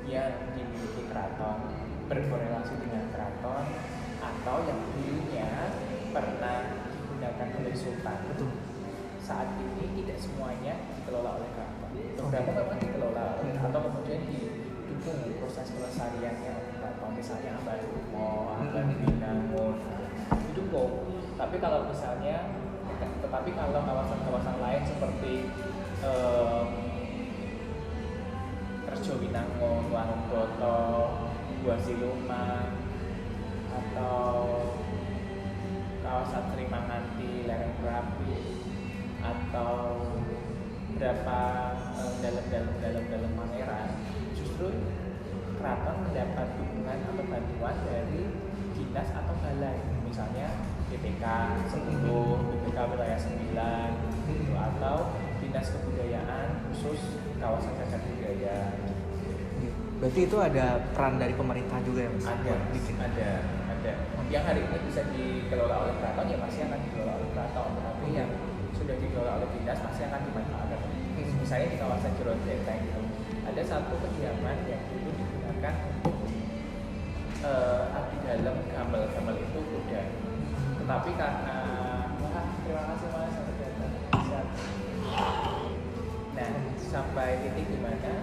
yang dimiliki keraton, berkorelasi dengan keraton, atau yang dulunya pernah digunakan oleh sultan. Betul. Saat ini tidak semuanya dikelola oleh keraton. Beberapa memang dikelola atau kemudian didukung proses pelestariannya oleh keraton. Misalnya Ambarumo, Ambarwinangun, didukung. Tapi kalau kawasan-kawasan lain seperti Rejowinangun, Wangundoto, Gua Siluman, atau kawasan Srimanganti, Lereng Merapi, atau beberapa dalam Pangeran, justru keraton mendapat dukungan atau bantuan dari dinas atau balai. misalnya BPK 10, BPK wilayah 9 gitu, atau dinas kebudayaan khusus kawasan cagar budaya. Berarti itu ada peran dari pemerintah juga ya Mas? Ada. Yang hari ini bisa dikelola oleh keraton ya masih akan dikelola oleh keraton, tetapi yang sudah dikelola oleh dinas masih akan dimanfaatkan. Misalnya di kawasan Jero Benteng itu ada satu kediaman yang dulu digunakan abdi dalam gamel itu kuda. Tetapi karena terima kasih Mas sampai datang. Nah, sampai titik di mana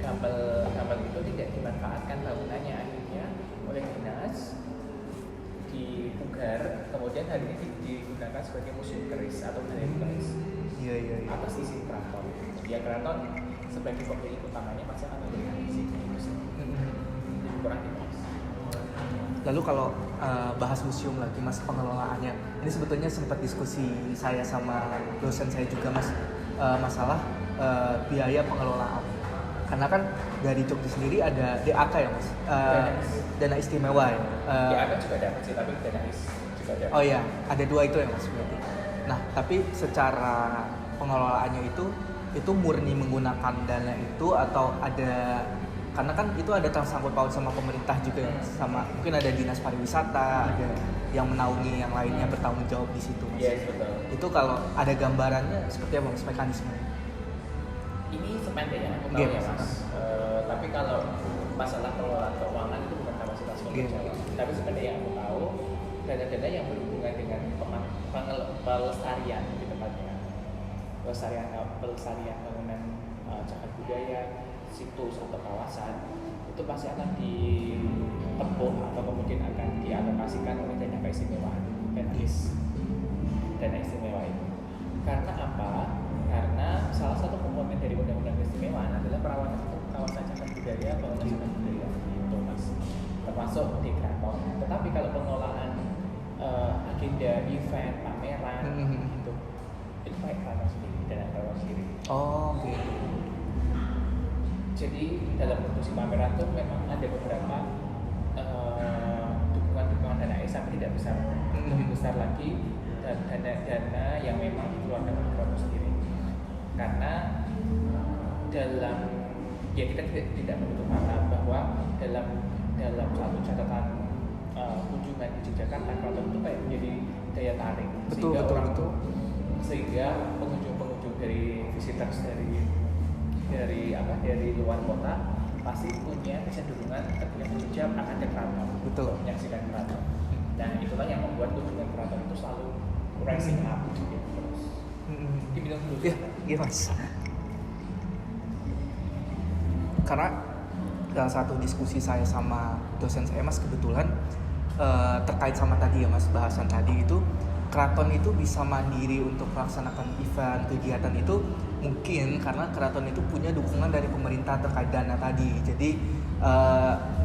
gamel itu tidak dimanfaatkan bangunannya, akhirnya oleh dinas dipugar, kemudian hari ini digunakan sebagai museum keris atau galeri keris. Iya. Atas izin keraton. Ya keraton sebagai pemilik utamanya masih akan memberikan izin itu sih. Jadi kurang jelas. Lalu kalau bahas museum lagi Mas, pengelolaannya, ini sebetulnya sempat diskusi saya sama dosen saya juga Mas, masalah biaya pengelolaan. Karena kan dari Jogja sendiri ada DAK ya Mas, dana istimewa ya. DAK juga dapat sih, tapi dana juga dapat. Oh iya, ada dua itu ya Mas berarti. Nah, tapi secara pengelolaannya itu murni menggunakan dana itu atau ada, karena kan itu ada tersangkut paut sama pemerintah juga ya, sama mungkin ada dinas pariwisata, ada yang menaungi yang lainnya bertanggung jawab di situ Mas. Iya, betul. Itu kalau ada gambarannya seperti apa Mas mekanismenya? Ini sependek yang aku tahu ya Mas. Tapi kalau masalah pengelolaan keuangan itu bukan kapasitas Jawa. Tapi sependek yang aku tahu, dana-dana yang berhubungan dengan pelestarian di tempatnya, pelestarian bangunan cagar budaya, situs atau kawasan, itu pasti akan ditempuh atau kemudian akan dialokasikan oleh dana keistimewaan, dana istimewa itu. Karena apa? Karena salah satu komponen dari undang-undang keistimewaan adalah perawatan kawasan cagar budaya, bangunan cagar budaya itu Mas, termasuk di keraton. Tetapi kalau pengelolaan agenda event, pameran itu baik keraton sendiri, dana keraton sendiri. Oh, oke. Jadi dalam produksi pameran itu memang ada beberapa dukungan dana tapi tidak besar, lebih besar lagi dana yang memang dikeluarkan oleh keraton sendiri. Karena dalam kita tidak menutup mata bahwa dalam satu catatan kunjungan di Yogyakarta, keraton itu kayak menjadi daya tarik sehingga pengunjung dari visitors dari luar kota pasti punya kecenderungan ketika ke Jogja akan ke keraton, menyaksikan keraton. Nah itulah yang membuat kunjungan keraton itu selalu rising up gitu terus. Dibilang dulu. Iya Mas. Karena salah satu diskusi saya sama dosen saya Mas kebetulan terkait sama tadi ya Mas, bahasan tadi itu keraton itu bisa mandiri untuk melaksanakan event kegiatan itu mungkin karena keraton itu punya dukungan dari pemerintah terkait dana tadi. Jadi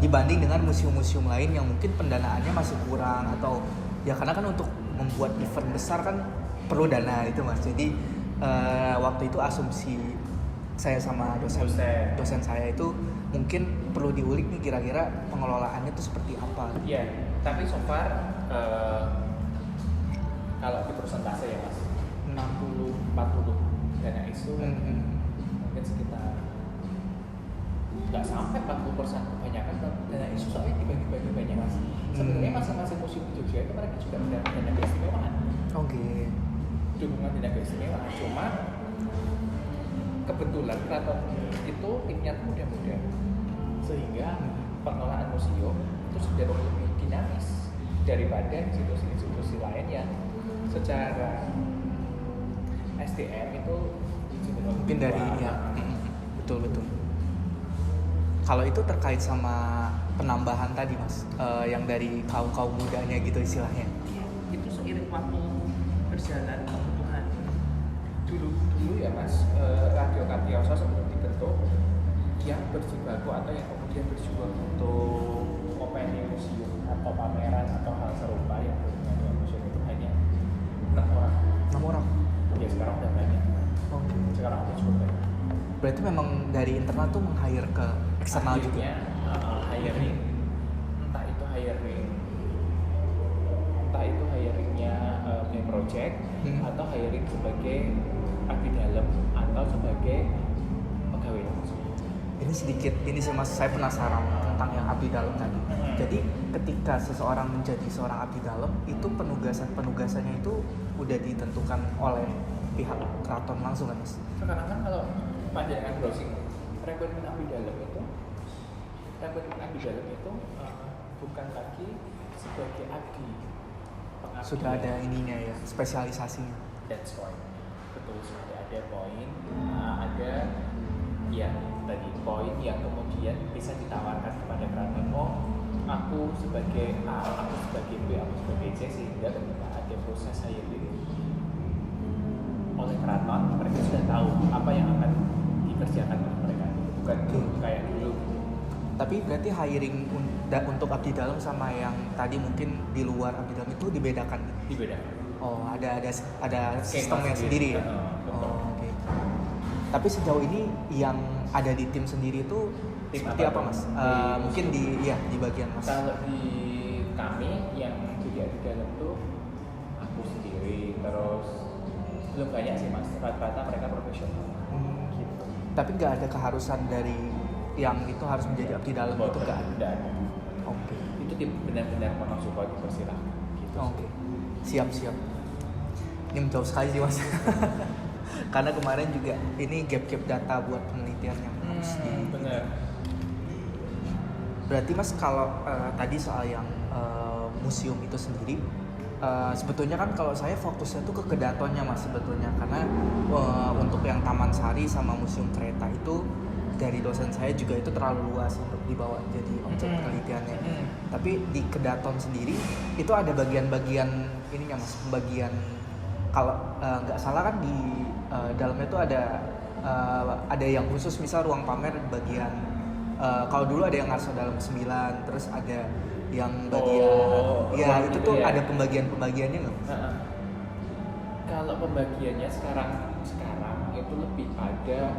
dibanding dengan museum-museum lain yang mungkin pendanaannya masih kurang atau ya karena kan untuk membuat event besar kan perlu dana itu Mas. Jadi waktu itu asumsi saya sama dosen saya itu mungkin perlu diulik nih kira-kira pengelolaannya itu seperti apa. Iya, tapi so far kalau di persentase ya Mas 60-40 dana isu mungkin sekitar nggak sampai 40%, kebanyakan dana isu soalnya dibagi-bagi banyak Mas. Sebenarnya masing-masing museum di Jogja itu mereka juga mendapat dana keistimewaan. Oke. Dukungan dana keistimewaan, cuma kebetulan keraton itu timnya muda-muda sehingga pengelolaan museum itu sudah lebih dinamis daripada institusi-institusi lain yang secara SDM itu mungkin dari betul. Kalau itu terkait sama penambahan tadi Mas, yang dari kaum mudanya gitu istilahnya. Itu seiring waktu berjalan kebutuhan. Dulu ya Mas, Radio Kartioso sebelum dibentuk yang berjibaku atau yang kemudian berjuang untuk opening museum atau pameran atau hal serupa yang berhubungan dengan museum itu hanya 6 orang. Ya sekarang udah banyak. Sekarang udah cukup banyak. Berarti memang dari internal tuh meng-hire ke eksternal juga. Hiring, entah itu entah itu hiringnya main project atau hiring sebagai abdi dalam atau sebagai pegawai langsung. Ini sedikit, ini sih mas, saya penasaran tentang yang abdi dalam tadi. Jadi ketika seseorang menjadi seorang abdi dalam, itu penugasannya itu udah ditentukan oleh pihak keraton langsung kan mas? Sekarang kan kalau panjangan browsing rekrutmen abdi dalam itu bukan lagi sebagai abdi pengabdian. Sudah ada ininya ya, spesialisasinya. That's point. Betul sekali, ada poin, ada ya tadi poin yang kemudian bisa ditawarkan kepada keraton. Oh, aku sebagai A, aku sebagai B, aku sebagai C, sehingga ketika ada proses hiring oleh keraton, mereka sudah tahu apa yang akan dikerjakan oleh mereka. Bukan kayak dulu. Tapi berarti hiring untuk abdi dalam sama yang tadi mungkin di luar abdi dalam itu dibedakan? Dibedakan. Oh, ada sistemnya sendiri ya? Oh, oke. Tapi sejauh ini yang ada di tim sendiri itu Tim seperti apa mas? Mungkin di bagian mas. Kalau di kami yang jadi abdi dalam tuh aku sendiri, terus belum banyak sih mas, rata-rata mereka profesional. Gitu. Tapi nggak ada keharusan dari yang itu harus menjadi abdi dalam itu nggak ada? Oke. Itu benar-benar monosupport dipersilahkan gitu. Oke. Siap. Ini menjauh sekali sih mas. Karena kemarin juga ini gap data buat penelitian yang harus benar. Berarti mas kalau tadi soal yang museum itu sendiri, sebetulnya kan kalau saya fokusnya tuh ke kedatonnya mas sebetulnya, karena untuk yang Taman Sari sama Museum Kereta itu dari dosen saya juga itu terlalu luas untuk dibawa jadi objek penelitiannya. Tapi di kedaton sendiri itu ada bagian-bagian ininya mas, bagian kalau nggak salah kan di dalamnya itu ada yang khusus, misal ruang pamer bagian kalau dulu ada yang Ngarsa Dalam 9, terus ada yang bagian itu tuh ada pembagiannya nggak? Kalau pembagiannya sekarang itu lebih pada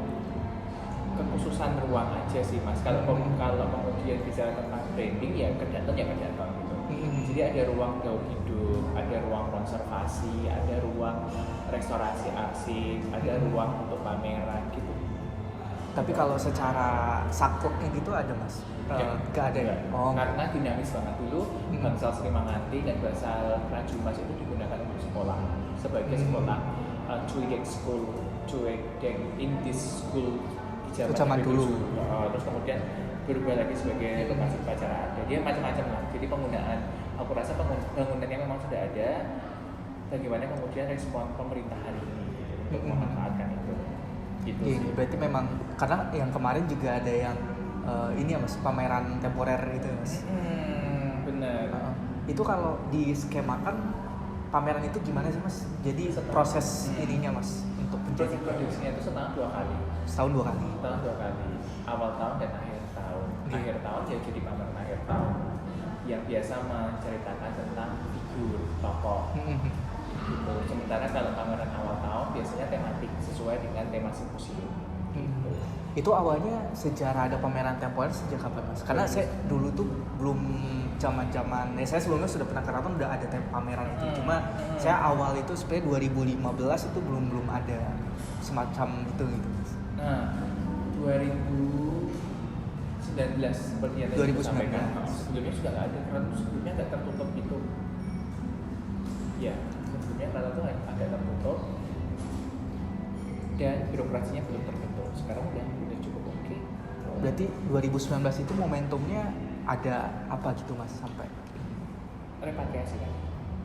kekhususan ruang aja sih mas. Kalau kemudian bicara tentang branding ya kedaton gitu. Jadi ada ruang gaul hidup, ada ruang konservasi, ada ruang restorasi arsip, ada ruang untuk pameran gitu. Tapi kalau secara sakleknya gitu ada mas? Nggak ada ya? Oh. Karena dinamis banget dulu. Bangsal Sri Manganti dan Bangsal Prajumas itu digunakan untuk sekolah sebagai sekolah Cuidek in this school di zaman dulu. Terus kemudian berubah lagi sebagai lokasi upacara. Jadi macam-macam lah. Jadi penggunaan, aku rasa bangunannya memang sudah ada. Bagaimana kemudian respon pemerintah hari ini untuk memanfaatkan itu. Gitu sih. Berarti memang karena yang kemarin juga ada yang ini ya mas, pameran temporer itu ya mas. Benar. Itu kalau di skemakan pameran itu gimana sih mas? Jadi proses ininya mas untuk proses produksinya itu setahun 2 kali. Setahun 2 kali. Setahun 2 kali. Awal tahun dan akhir tahun. Akhir tahun ya jadi pameran akhir tahun yang biasa menceritakan tentang figur tokoh. Gitu. Sementara kalau pameran awal tahun biasanya tematik sesuai dengan tema simposium. Gitu. Itu awalnya sejarah ada pameran temporer sejak kapan mas? Karena saya dulu tuh belum zaman saya sebelumnya sudah pernah keraton udah ada pameran itu. Cuma saya awal itu sebenarnya 2015 itu belum ada semacam itu gitu mas. Nah 2019 seperti yang tadi disampaikan. Sebelumnya sudah nggak ada, karena sebelumnya nggak tertutup gitu. Ya, sebelumnya kalau itu agak tertutup dan birokrasinya belum terbentuk. Sekarang udah cukup oke. Berarti 2019 itu momentumnya ada apa gitu mas sampai? Repatriasi kan,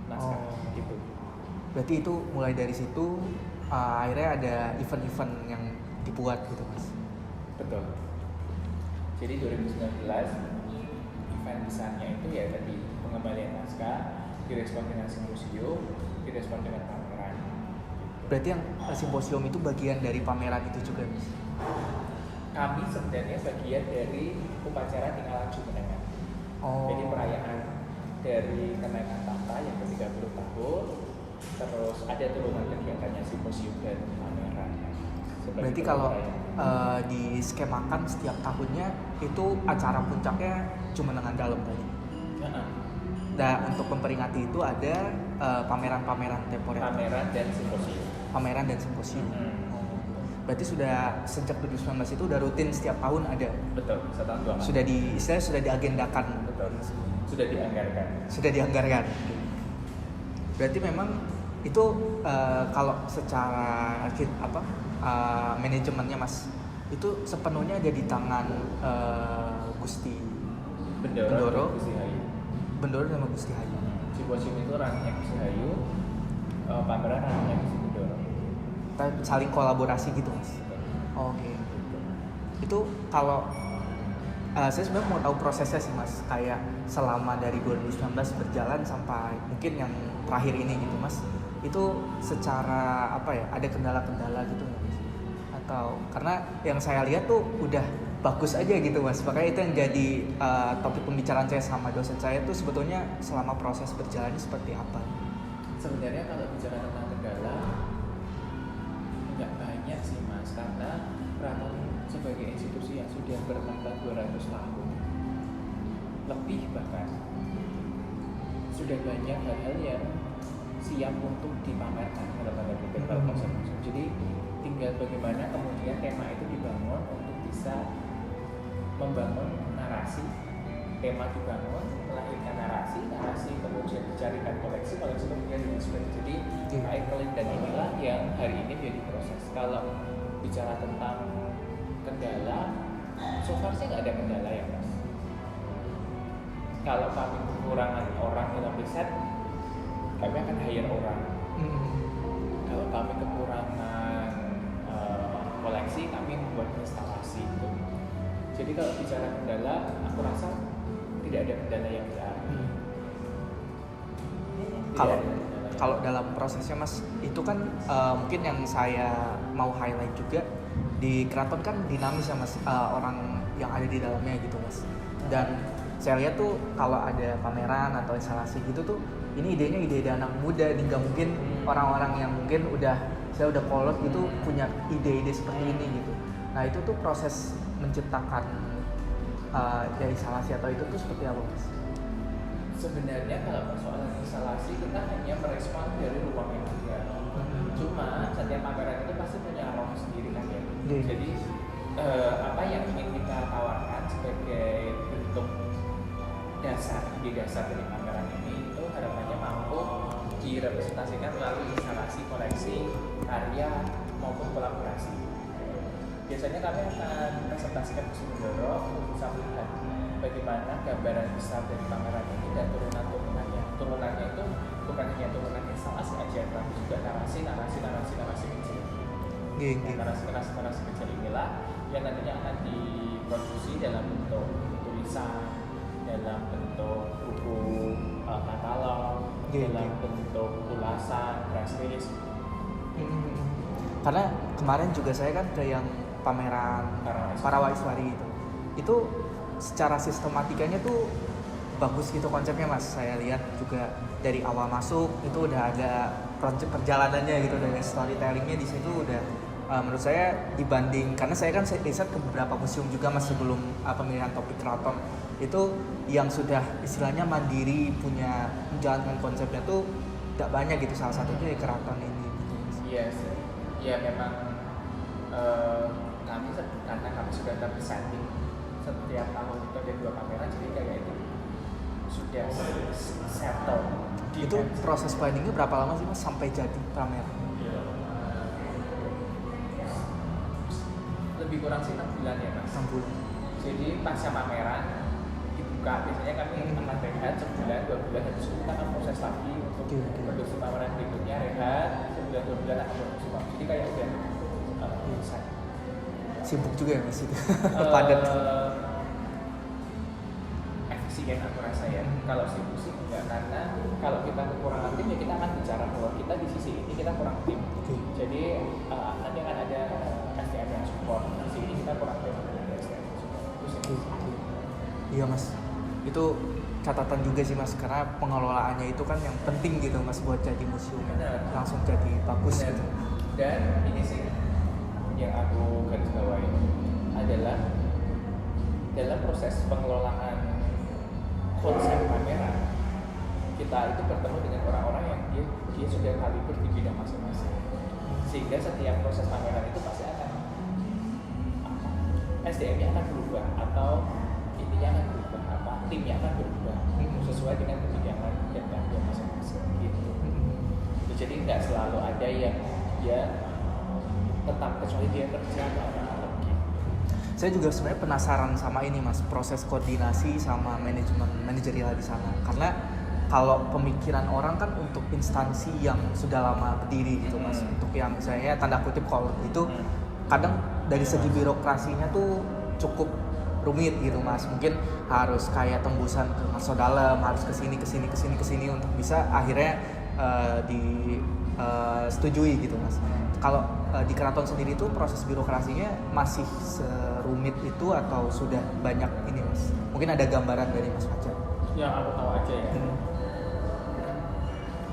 naskah gitu. Berarti itu mulai dari situ akhirnya ada event-event yang dibuat gitu mas? Betul. Jadi 2019 event besarnya itu ya tadi pengembalian naskah, direspon dengan simposium, direspon dengan pameran. Berarti yang simposium itu bagian dari pameran itu juga mas? Kami sebenarnya bagian dari upacara tinggalan Jumenengan. Jadi perayaan dari kenaikan tahta yang ke-30 tahun. Terus ada turunan kegiatannya simposium dan pameran. Berarti kalau di skemakan setiap tahunnya itu acara puncaknya Jumenengan Dalam tadi? Nah, untuk memperingati itu ada pameran-pameran temporer. Pameran dan simposium. Oh. Berarti sudah sejak 2019 itu udah rutin setiap tahun ada. Betul, setahun 2 kali. Sudah diagendakan. Betul. Sudah dianggarkan. Berarti memang itu kalau secara manajemennya Mas, itu sepenuhnya ada di tangan Gusti Bendoro sama Gusti Hayu. Simposium itu ranahnya Gusti Hayu, pameran ranahnya Gusti Bendoro. Saling kolaborasi gitu Mas. Oke. Itu kalau saya sebenarnya mau tahu prosesnya sih Mas, kayak selama dari 2019 berjalan sampai mungkin yang terakhir ini gitu Mas, itu secara ada kendala-kendala gitu nggak Mas? Atau karena yang saya lihat tuh udah bagus aja gitu Mas, makanya itu yang jadi topik pembicaraan saya sama dosen saya tuh sebetulnya selama proses berjalannya seperti apa? Sebenarnya kalau bicara tentang kendala nggak banyak sih Mas, karena Keraton sebagai institusi yang sudah bertambah 200 tahun lebih, bahkan sudah banyak hal-hal yang siap untuk dipamerkan dalam tanda kutip kalau konsep. Jadi tinggal bagaimana kemudian tema itu dibangun untuk bisa membangun narasi, tema dibangun, melahirkan narasi kemudian dicarikan koleksi kemudian display. Jadi kain kelin dan inilah yang hari ini menjadi proses. Kalau bicara tentang kendala, so far sih nggak ada kendala ya Mas. Kalau kami kekurangan orang dalam riset, kami akan hire orang. Kalau kami kekurangan koleksi, kami membuat instalasi itu. Jadi kalau bicara kendala, aku rasa tidak ada kendala yang besar. Kalau dalam prosesnya Mas, itu kan mungkin yang saya mau highlight juga di keraton kan dinamis ya Mas, orang yang ada di dalamnya gitu Mas. Dan saya lihat tuh kalau ada pameran atau instalasi gitu tuh, ini idenya ide anak muda, nggak mungkin orang-orang yang mungkin saya udah kolot gitu punya ide-ide seperti ini gitu. Nah itu tuh proses menciptakan instalasi atau itu tuh seperti apa Mas? Sebenarnya kalau persoalan instalasi kita hanya merespon dari ruang yang ada. Cuma setiap pameran itu pasti punya aroma sendiri kan ya. Jadi apa yang ingin kita tawarkan sebagai bentuk ide dasar dari pameran ini itu harapannya mampu direpresentasikan melalui instalasi, koleksi, karya maupun kolaborasi. Biasanya kami akan presentasikan ke Bendoro untuk bisa melihat bagaimana gambaran besar dari pameran ini dan turunan-turunannya. Turunannya itu bukan hanya turunan instalasi aja, tapi juga narasi kecil. Narasi kecil inilah yang nantinya akan diproduksi dalam bentuk tulisan, dalam bentuk buku katalog, dalam bentuk ulasan, press release. Karena kemarin juga saya kan ke yang pameran Parawaiswari itu secara sistematikanya tuh bagus gitu konsepnya Mas. Saya lihat juga dari awal masuk itu udah ada perjalanannya gitu, dari storytellingnya di situ udah menurut saya dibanding, karena saya kan riset ke beberapa museum juga Mas sebelum pemilihan topik keraton itu yang sudah istilahnya mandiri punya menjalankan konsepnya tuh tidak banyak gitu, salah satunya di keraton ini gitu Mas. Yes. Ya memang karena kami sudah terpresenting setiap tahun itu ada 2 pameran, jadi kayak itu sudah settle. Itu proses planningnya berapa lama sih Mas sampai jadi pameran? Lebih kurang sih 6 bulan ya Mas. 6 bulan. Jadi pasca pameran dibuka, biasanya kami akan rehat sebulan 2 bulan, habis itu kita akan proses lagi untuk produksi pameran berikutnya, rehat sebulan 2 bulan akan produksi pameran. Jadi kayak udah selesai. Sibuk juga ya Mas itu. Padat. Efisien aku rasa ya. Kalau sibuk sih enggak, karena kalau kita kekurangan tim ya kita akan bicara bahwa kita di sisi ini kita kurang tim. Jadi nanti akan ada SDM yang support. Di sini kita kurang tim, ada SDM yang support. Iya Mas. Itu catatan juga sih Mas, karena pengelolaannya itu kan yang penting gitu Mas buat jadi museum. Langsung jadi bagus gitu. Dan ini sih yang aku garis bawahi adalah dalam proses pengelolaan konsep pameran kita itu bertemu dengan orang-orang yang dia sudah kaliber di bidang masing-masing, sehingga setiap proses pameran itu pasti akan SDM-nya akan berubah atau intinya akan berubah, timnya akan berubah sesuai dengan kebijakan dan keahlian masing-masing gitu. Jadi nggak selalu ada yang dia tetap, kecuali dia kerja atau apa gitu. Saya juga sebenarnya penasaran sama ini Mas, proses koordinasi sama manajerial di sana. Karena kalau pemikiran orang kan untuk instansi yang sudah lama berdiri gitu Mas, untuk yang misalnya tanda kutip kalau itu kadang dari segi birokrasinya tuh cukup rumit gitu Mas. Mungkin harus kayak tembusan ke masuk dalam, harus ke sini untuk bisa akhirnya disetujui gitu Mas. Kalau di keraton sendiri itu proses birokrasinya masih serumit itu atau sudah banyak ini Mas? Mungkin ada gambaran dari Mas Fajar. Yang aku tahu aja ya.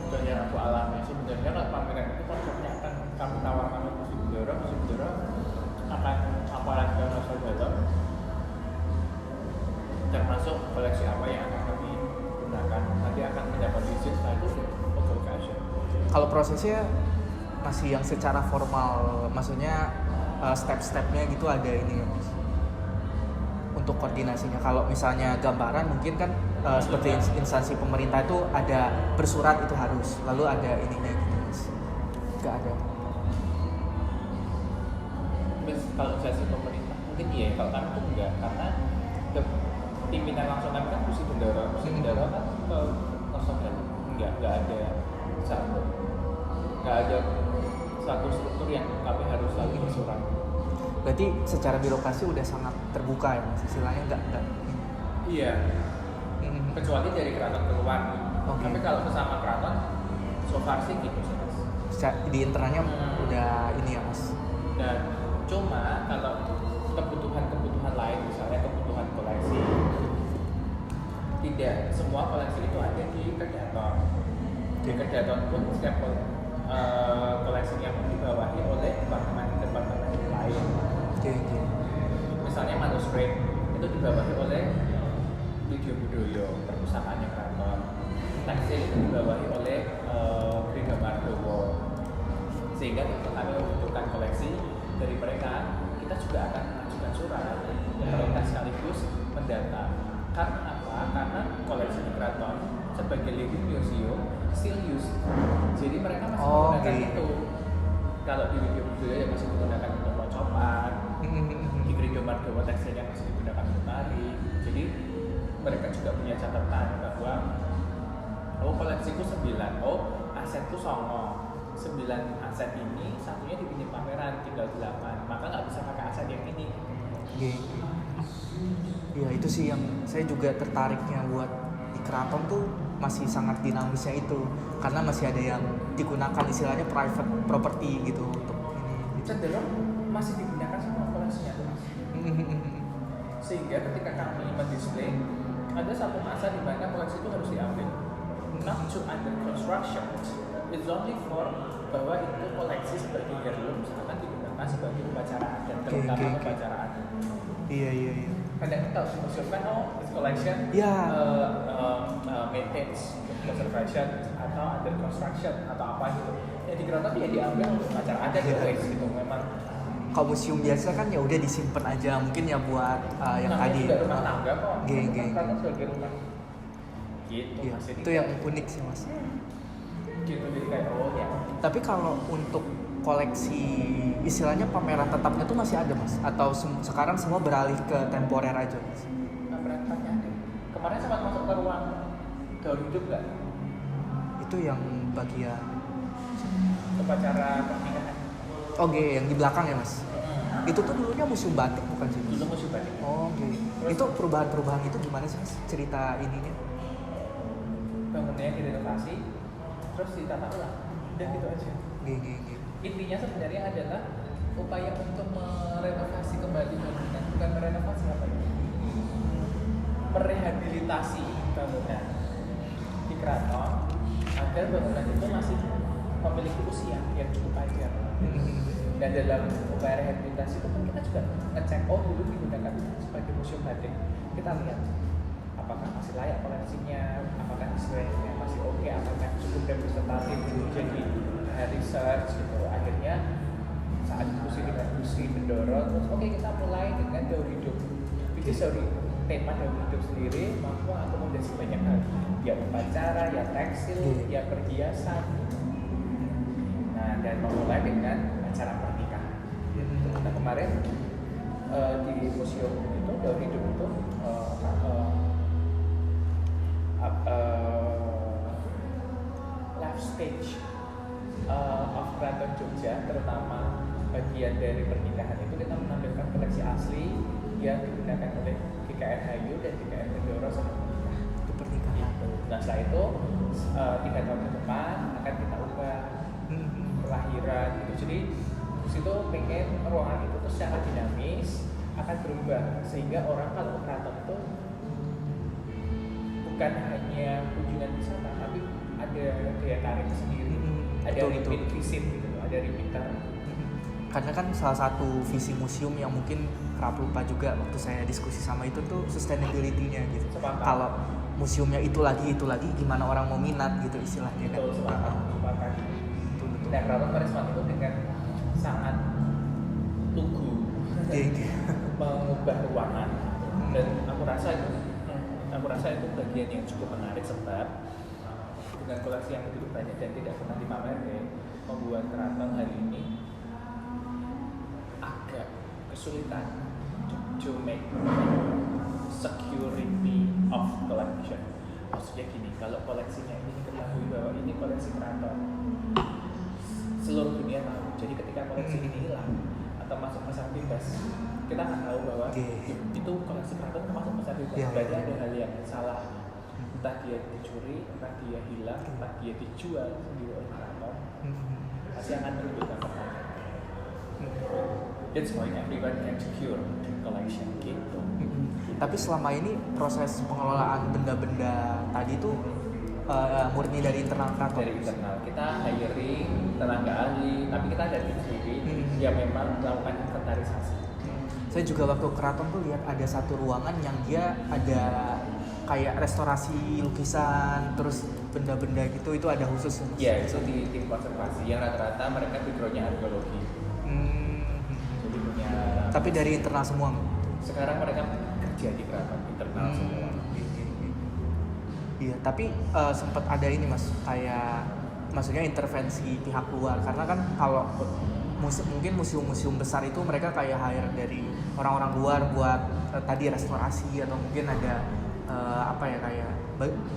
Dan yang aku alami sebenarnya kalau pameran itu konsepnya akan kami tawarkan ke Museum Bendera akan aparat dan masuk dalam, termasuk koleksi apa yang akan kami gunakan. Nanti akan mendapat izin, setelah itu oke aja. Kalau prosesnya masih yang secara formal, maksudnya step-stepnya gitu ada ini ya Mas? Untuk koordinasinya. Kalau misalnya gambaran mungkin kan seperti instansi pemerintah itu ada bersurat itu harus, lalu ada ininya gitu Mas. Nggak ada. Kalau instansi pemerintah mungkin iya, kalau kami itu enggak, karena pimpinan langsung kami kan Museum Bendera kan ke Nosokan nggak ada satu struktur yang kami harus lagi bersurat. Berarti secara birokrasi udah sangat terbuka ya Mas, istilahnya enggak. Iya. Kecuali dari keraton keluar. Okay. Tapi kalau sesama keraton, so far sih gitu sih Mas. Di internalnya udah ini ya Mas. Dan cuma kalau kebutuhan lain, misalnya kebutuhan koleksi, tidak semua koleksi itu ada di Kedaton. Di Kedaton pun setiap koleksinya dibawahi oleh departemen lain. Okay. Misalnya manuskrip itu dibawahi oleh Widya Budaya, perpustakaannya keraton. Tekstil itu dibawahi oleh Griga Margowo. Sehingga ketika kami membutuhkan koleksi dari mereka, kita juga akan mengajukan surat pemerintah sekaligus mendata. Karena apa? Karena koleksi di keraton sebagai living museum still use. Jadi mereka masih menggunakan itu. Kalau di Widya Budaya ya masih menggunakan untuk pocopan, di Griga Margowo tekstilnya masih digunakan untuk tari. Jadi mereka juga punya catatan bahwa koleksiku 9, asetku 9 aset ini satunya dipinjam pameran, tinggal 8, maka nggak bisa pakai aset yang ini. Iya itu sih yang saya juga tertariknya buat di keraton tuh masih sangat dinamisnya itu, karena masih ada yang digunakan istilahnya private property gitu untuk ini. Cenderung masih digunakan semua koleksinya tuh Mas. Sehingga ketika kami mendisplay ada satu masa di mana koleksi itu harus diambil. Not to under construction, it's only for bahwa itu koleksi sebagai heirloom misalkan digunakan sebagai upacara adat, terutama upacara adat. Iya. Kadang kita harus dipersiapkan this collection maintains, conservation atau under construction atau apa gitu. Ya di keraton dia diambil untuk upacara adat gitu memang. Kalau museum biasa kan ya udah disimpan aja, mungkin ya buat yang tadi. Juga rumah tangga kok. Keraton sebagai rumah. Gitu. Iya, itu yang unik sih Mas. Gitu jadi kayak ya. Tapi kalau untuk koleksi istilahnya pameran tetapnya tuh masih ada Mas? Atau sekarang semua beralih ke temporer aja Mas? Pameran tetapnya ada. Kemarin sempat masuk ke ruang gaul hidup nggak? Itu yang bagian upacara pernikahan. Oke, yang di belakang ya Mas? Itu tuh dulunya museum batik bukan sih? Dulu museum batik. Oke. Itu perubahan-perubahan itu gimana sih Mas? Cerita ininya? Bangunannya direnovasi, terus ditata ulang. Udah gitu aja. Intinya sebenarnya adalah upaya untuk merenovasi kembali bangunan, bukan merenovasi apa itu? Merehabilitasi bangunan di keraton agar bangunan itu masih memiliki usia yang cukup panjang. Dan dalam upaya rehabilitasi itu pun kita juga ngecek dulu digunakan sebagai museum batik. Kita lihat apakah masih layak koleksinya, apakah desainnya masih oke, apakah cukup representatif jadi research gitu. Akhirnya saat diskusi dengan Gusti mendorong, terus oke, kita mulai dengan daur hidup. Itu tema daur hidup sendiri mampu akomodasi banyak hal, ya upacara, ya tekstil, ya perhiasan. Nah, dan memulai dengan acara pernikahan. Nah, kemarin di museum itu daur hidup itu live stage of Keraton Jogja, terutama bagian dari pernikahan itu kita menampilkan koleksi asli yang digunakan oleh GKN Hayu dan GKN Bendoro saat menikah. Itu pernikahan. Nah, setelah itu 3 tahun ke depan akan kita ubah kelahiran gitu. Jadi di situ pengen ruangan itu tuh secara dinamis akan berubah sehingga orang kalau ke keraton itu bukan hanya kunjungan wisata tapi ada daya tarik sendiri, ada repeat visit gitu, ada repeater. Karena kan salah satu visi museum yang mungkin kerap lupa juga waktu saya diskusi sama itu tuh sustainability-nya gitu. Kalau museumnya itu lagi gimana orang mau minat gitu istilahnya kan. Betul, sepakat. Dan Keraton Parisman itu dengan sangat lugu mengubah ruangan, dan aku rasa itu bagian yang cukup menarik sebab dengan koleksi yang begitu banyak dan tidak pernah dipamerkan membuat keraton hari ini agak kesulitan to make security of collection. Maksudnya gini, kalau koleksinya ini diketahui bahwa ini koleksi keraton, seluruh dunia tahu. Jadi ketika koleksi ini hilang atau masuk pasar bebas, kita akan tahu bahwa itu koleksi keraton termasuk pasar bebas. Berarti ada hal yang salah. Entah dia dicuri, entah dia hilang, entah dia dijual sendiri oleh keraton, pasti akan menimbulkan pertanyaan. That's why everyone can secure collection gitu. Tapi selama ini proses pengelolaan benda-benda tadi itu murni dari internal keraton. Dari internal kita hiring tenaga ahli, tapi kita ada tim sendiri yang memang melakukan inventarisasi. Saya juga waktu keraton tuh lihat ada satu ruangan yang dia ada kayak restorasi lukisan, terus benda-benda gitu, itu ada khusus. Iya, itu di tim konservasi yang rata-rata mereka backgroundnya arkeologi. Jadi punya. Tapi dari internal semua. Sekarang mereka kerja di keraton internal semua. Iya, tapi sempat ada ini mas, kayak maksudnya intervensi pihak luar, karena kan kalau mungkin museum-museum besar itu mereka kayak hire dari orang-orang luar buat tadi restorasi atau mungkin ada kayak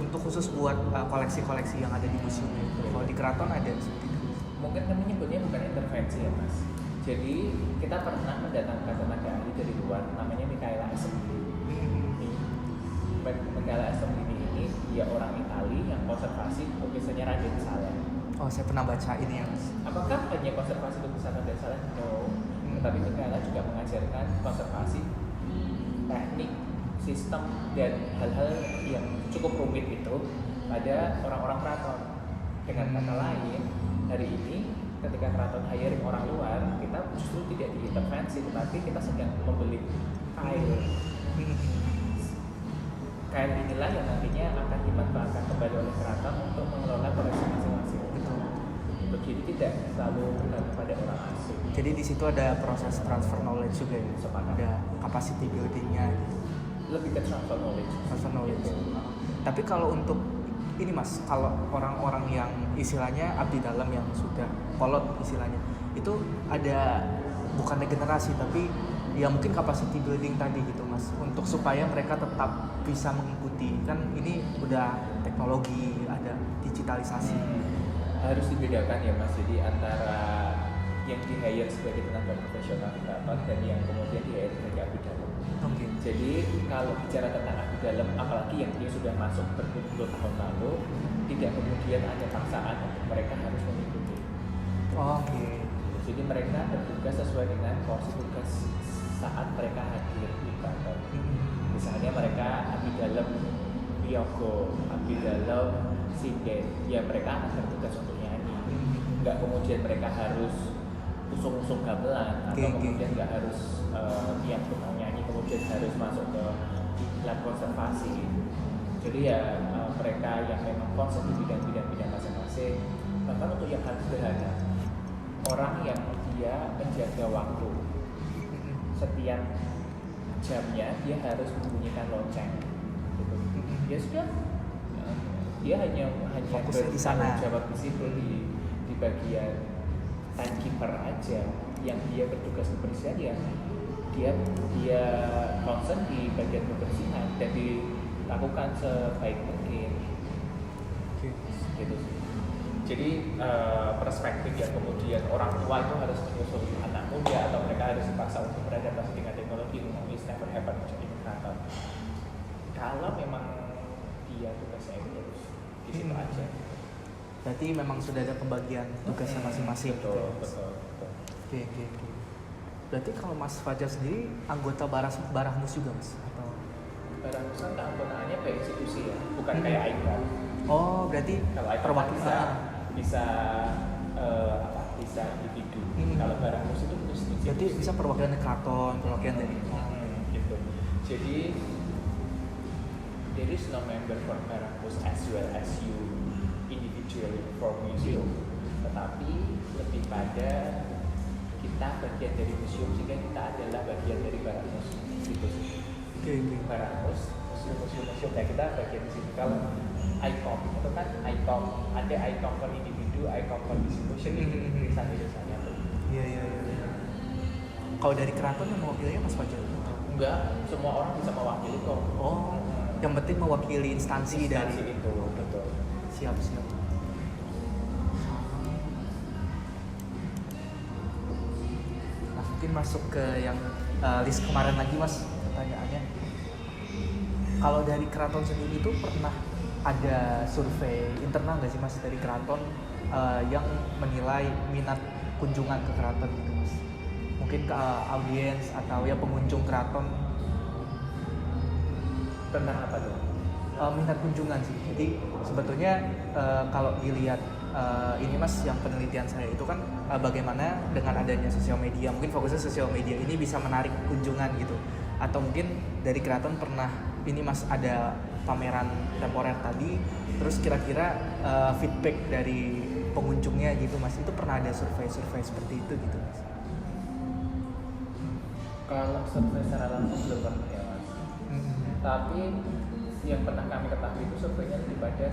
untuk khusus buat koleksi-koleksi yang ada di museumnya itu. Kalau di keraton ada seperti itu. Mungkin kami nyebutnya bukan intervensi ya mas. Jadi kita pernah mendatangkan tenaga ahli dari luar, namanya Michaela Assembly. Michaela Assembly ini dia orang Itali yang konservasi lukisannya Raden Saleh. Oh, saya pernah baca ini ya mas. Apakah hanya konservasi lukisan Raden Saleh? No. Tetapi Michaela juga mengajarkan konservasi teknik, sistem, dan hal-hal yang cukup rumit itu pada orang-orang keraton. Dengan kata lain, hari ini ketika keraton hiring orang luar, kita justru tidak diintervensi, tetapi kita sedang membeli kail. Kail inilah yang nantinya akan dimanfaatkan kembali oleh keraton untuk mengelola koleksi masing-masing. Jadi tidak selalu bergantung pada orang asing. Jadi di situ ada proses transfer knowledge juga ya, ada capacity building-nya gitu. Lebih ke transfer knowledge. Transfer knowledge. Tapi kalau untuk ini mas, kalau orang-orang yang istilahnya abdi dalam yang sudah kolot istilahnya, itu ada bukan regenerasi tapi ya mungkin capacity building tadi gitu mas, untuk supaya mereka tetap bisa mengikuti, kan ini udah teknologi, ada digitalisasi. Harus dibedakan ya mas, jadi antara yang di hire sebagai tenaga profesional di keraton dan yang kemudian di hire sebagai abdi dalam. Jadi kalau bicara tentang abdi dalam, apalagi yang dia sudah masuk berpuluh tahun lalu, tidak kemudian ada paksaan untuk mereka harus mengikuti. Jadi mereka bertugas sesuai dengan porsi tugas saat mereka hadir di keraton. Misalnya mereka abdi dalam Wiyogo, abdi dalam Sinden, ya mereka akan bertugas untuk nyanyi. Nggak kemudian mereka harus usung-usung gamelan atau kemudian nggak harus tiap tukang nyanyi kemudian harus masuk ke lab konservasi. Jadi ya mereka yang memang konsen di bidang-bidang masing-masing. Bahkan untuk yang hal sederhana, orang yang dia menjaga waktu, setiap jamnya dia harus membunyikan lonceng gitu. Ya sudah, dia hanya fokusnya di sana. bertanggung jawab di situ, di bagian timekeeper aja, yang dia bertugas kebersihan ya dia concern di bagian kebersihan dan dilakukan sebaik mungkin. Gitu sih. Jadi perspektif yang kemudian orang tua itu harus menyusul anak muda atau mereka harus dipaksa untuk beradaptasi dengan teknologi, is never happen menjadi kekerasan. Kalau memang dia tugasnya itu terus di situ aja. Berarti memang sudah ada pembagian tugasnya masing-masing. Betul, gitu. betul. Oke. Berarti kalau Mas Fajar sendiri anggota Barahmus juga Mas? Atau? Barahmus kan keanggotaannya by institusi ya, bukan kayak ICOM. Oh, berarti kalau ICOM kan bisa individu. Kalau Barahmus itu institusi. Berarti bisa perwakilan dari keraton, perwakilan dari gitu. Jadi there is no member for Barahmus as well as you individually for museum, tetapi lebih pada kita bagian dari museum sehingga kita adalah bagian dari Barahmus gitu sih. Barahmus museum ya kita bagian di sini. Kalau ICOM itu kan ICOM ada ICOM per individu, ICOM per distribution tulisannya tuh. Iya. Kalau dari keraton yang mewakilinya Mas Fajar? Enggak, semua orang bisa mewakili kok. Oh, yang penting mewakili instansi dari itu, betul. Siap. Nah, mungkin masuk ke yang list kemarin lagi Mas, pertanyaannya. Kalau dari keraton sendiri itu pernah ada survei internal nggak sih Mas dari keraton yang menilai minat kunjungan ke keraton gitu Mas? Mungkin ke audiens atau ya pengunjung keraton. Pernah apa tuh? Minat kunjungan sih. Jadi sebetulnya kalau dilihat ini Mas, yang penelitian saya itu kan bagaimana dengan adanya sosial media, mungkin fokusnya sosial media ini bisa menarik kunjungan gitu. Atau mungkin dari keraton pernah ini Mas ada pameran temporer tadi, terus kira-kira feedback dari pengunjungnya gitu Mas, itu pernah ada survei seperti itu gitu Mas? Kalau survei secara langsung belum pernah ya Mas. Tapi yang pernah kami ketahui itu surveinya lebih pada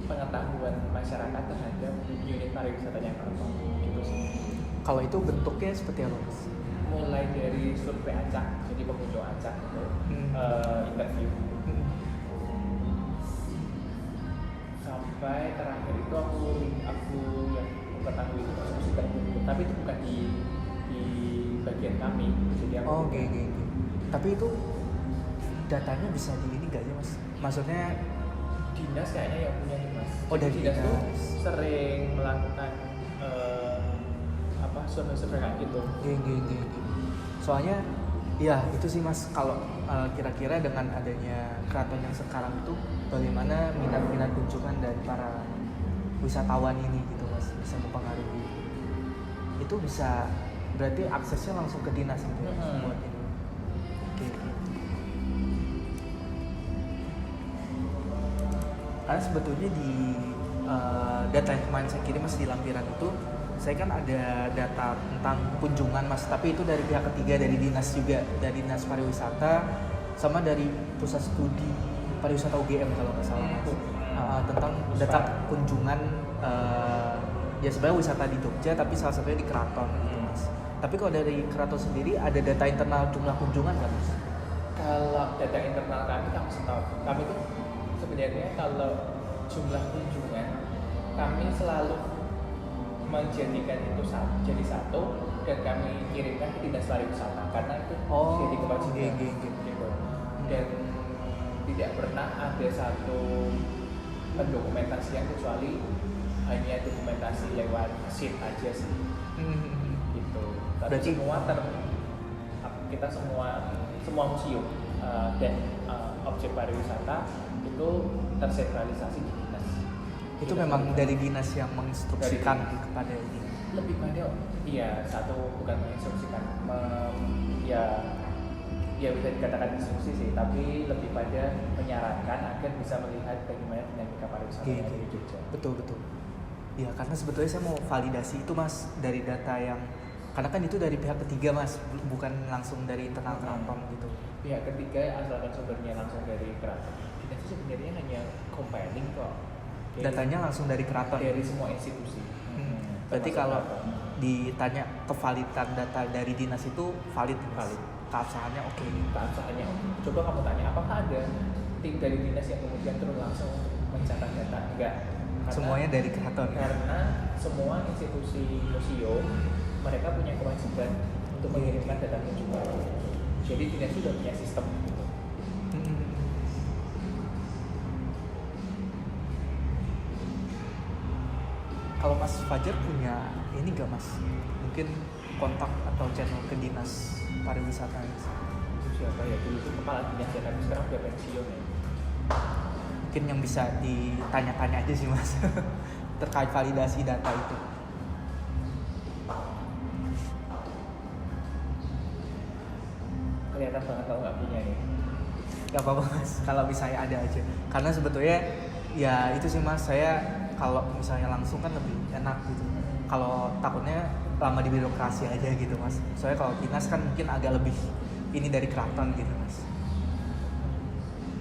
pengetahuan masyarakat terhadap unit pariwisatanya keraton gitu sih. Kalau itu bentuknya seperti apa Mas? Mulai dari survei acak, jadi pengunjung acak gitu, interview, sampai terakhir itu aku yang ketahui itu sudah buku, tapi itu bukan di bagian kami, jadi aku Oke. Tapi itu datanya bisa di ini nggak sih Mas? Maksudnya dinas kayaknya yang punya nih Mas. Oh, dari dinas tuh dinas. sering melakukan survei kayak gitu. Gini. Soalnya ya itu sih Mas, kalau kira-kira dengan adanya keraton yang sekarang itu bagaimana minat kunjungan dari para wisatawan ini gitu Mas, bisa mempengaruhi. Itu bisa berarti aksesnya langsung ke dinas gitu ya, buat ini. Oke. Karena sebetulnya di data yang kemarin saya kirim Mas di lampiran itu, saya kan ada data tentang kunjungan Mas, tapi itu dari pihak ketiga, dari dinas juga, dari dinas pariwisata sama dari pusat studi pariwisata UGM kalau nggak salah Mas. Tentang data kunjungan ya sebenarnya wisata di Jogja tapi salah satunya di keraton gitu Mas. Tapi kalau dari keraton sendiri ada data internal jumlah kunjungan nggak Mas? Kalau data internal kami setahu kami itu sebenarnya kalau jumlah kunjungan kami selalu menjadikan itu jadi satu dan kami kirimkan ke dinas pariwisata karena itu jadi kewajiban gitu. Dan tidak pernah ada satu pendokumentasian kecuali hanya dokumentasi lewat sheet aja sih. Gitu. Tapi berarti kita semua museum dan objek pariwisata itu tersentralisasi di dinas. Itu memang dari dinas yang menginstruksikan kepada ini. Lebih pada satu bukan menginstruksikan, ya ya bisa dikatakan instruksi sih, tapi lebih pada menyarankan agar bisa melihat bagaimana dinamika pariwisata yang ada di Jogja. Betul. Ya karena sebetulnya saya mau validasi itu mas dari data yang karena kan itu dari pihak ketiga mas, bukan langsung dari internal keraton gitu. Pihak ketiga asalkan sumbernya langsung dari keraton. Kita sih sebenarnya hanya compiling kok. Datanya langsung dari keraton. Dari semua institusi. Berarti kalau ditanya kevalidan data dari dinas itu valid. Keabsahannya oke. Keabsahannya oke. Coba kamu tanya apakah ada tim dari dinas yang kemudian turun langsung mencatat data? Enggak. Semuanya dari keraton. Karena semua institusi museum mereka punya kewajiban untuk mengirimkan datanya juga. Jadi dinas sudah punya sistem gitu. Kalau Mas Fajar punya ini gak mas? Mungkin kontak atau channel ke dinas pariwisata? Siapa ya? Dulu itu kepala dinas ya, tapi sekarang udah pensiun ya. Mungkin yang bisa ditanya-tanya aja sih mas terkait validasi data itu. Kelihatan banget kalau nggak punya nih. Gak apa-apa mas, kalau misalnya ada aja. Karena sebetulnya ya itu sih mas, saya kalau misalnya langsung kan lebih enak gitu. Kalau takutnya lama di birokrasi aja gitu mas. Soalnya kalau dinas kan mungkin agak lebih ini dari keraton gitu mas.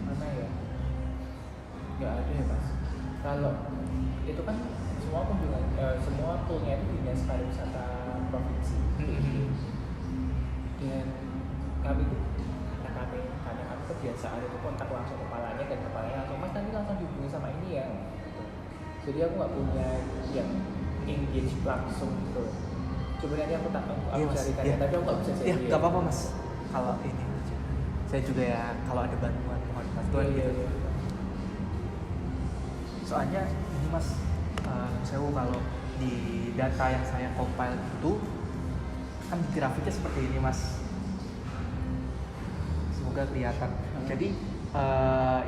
Mana ya? Nggak ada ya mas. Kalau itu kan semua kunjungan, semua toolnya itu dinas pariwisata provinsi. Dan kami itu karena kami kebiasaan itu kontak langsung kepalanya dan kepalanya langsung mas nanti langsung dihubungi sama ini ya. Jadi aku nggak punya yang engage langsung gitu. Coba nanti aku carikan ya, tapi aku nggak bisa jadi. Iya, nggak apa-apa mas. Kalau ini, saya juga ya kalau ada bantuan mohon bantuan gitu. Iya. Soalnya ini mas, saya kalau di data yang saya compile itu kan grafiknya seperti ini mas. Semoga kelihatan. Jadi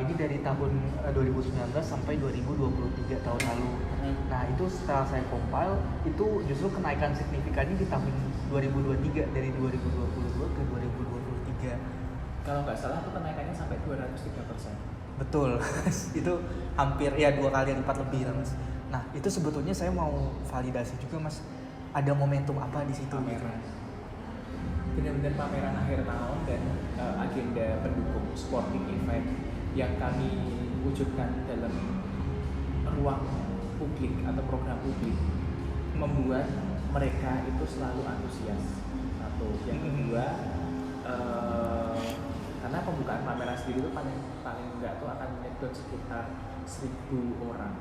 ini dari tahun 2019 sampai 2023 tahun lalu. Nah itu setelah saya compile itu justru kenaikan signifikannya di tahun 2023 dari 2022 ke 2023. Kalau nggak salah itu kenaikannya sampai 203%. Betul, itu hampir ya 2 kali lipat lebih lah mas. Nah itu sebetulnya saya mau validasi juga mas. Ada momentum apa di situ? Pameran. Benar-benar pameran akhir tahun dan agenda pendukung sporting event yang kami wujudkan dalam ruang publik atau program publik membuat mereka itu selalu antusias. Satu, yang kedua karena pembukaan pameran sendiri itu paling enggak tuh akan menyedot sekitar 1.000 orang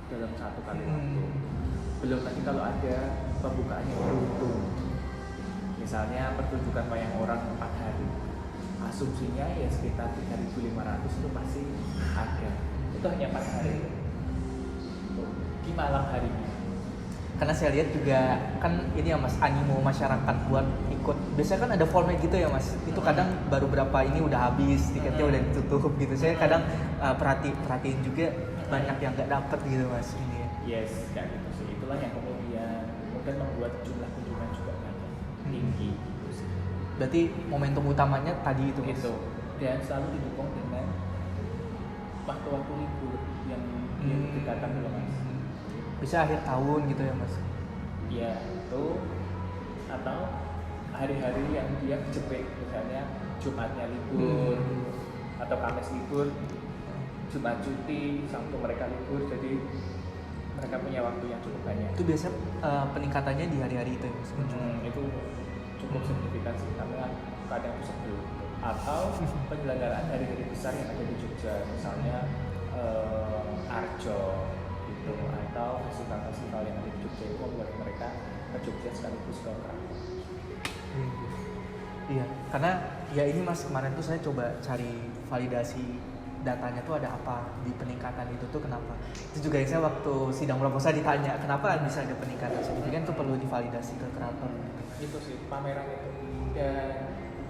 dalam satu kali waktu. Belum lagi kalau ada pembukaan yang beruntun. Misalnya pertunjukan wayang orang 4 hari, asumsinya ya sekitar 3.500 itu pasti ada. Itu hanya 4 hari. Di malam harinya. Karena saya lihat juga kan ini ya mas, animo masyarakat buat ikut. Biasanya kan ada format gitu ya mas. Itu kadang baru berapa ini udah habis, tiketnya udah ditutup gitu. Saya kadang perhatiin juga banyak yang nggak dapet gitu mas ini ya. Yes, kayak gitu sih. Itulah yang kemudian mungkin membuat jumlah kunjungan juga tinggi. Berarti momentum utamanya tadi itu mas? Itu. Dan selalu didukung dengan waktu-waktu libur yang dikatakan dulu mas. Bisa akhir tahun gitu ya mas? Ya itu, atau hari-hari yang dia kejepit, misalnya Jumatnya libur atau Kamis libur, Jumat cuti, Sabtu mereka libur, jadi mereka punya waktu yang cukup banyak. Itu biasa peningkatannya di hari-hari itu ya mas? Itu cukup signifikan sih, karena kadang itu sebelum atau penyelenggaraan hari-hari besar yang ada di Jogja, misalnya Arjo gitu, atau festival-festival yang ada di Jogja itu membuat mereka ke Jogja sekaligus ke Keraton. Iya, karena ya ini mas kemarin tuh saya coba cari validasi datanya tuh ada apa di peningkatan itu tuh kenapa? Itu juga saya waktu sidang proposal ditanya kenapa bisa ada peningkatan signifikan tuh perlu divalidasi ke keraton. Itu sih pameran itu. Dan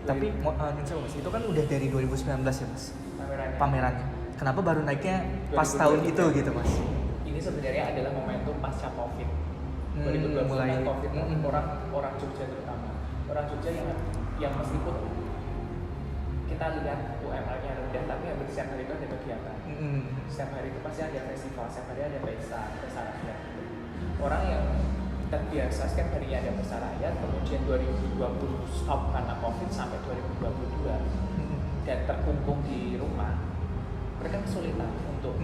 tapi mas itu kan udah dari 2019 ya mas pamerannya. Kenapa baru naiknya pas tahun itu gitu mas? Ini sebenarnya adalah momentum pasca COVID. 2020 mulai COVID orang Jogja terutama orang Jogja yang meskipun kita lihat UMR-nya rendah, tapi hampir setiap hari itu ada kegiatan. Setiap hari itu pasti ada festival, setiap hari ada pesta rakyat. Orang yang terbiasa setiap harinya ada pesta rakyat, kemudian 2020 stop karena COVID sampai 2022 dan terkungkung di rumah, mereka kesulitan untuk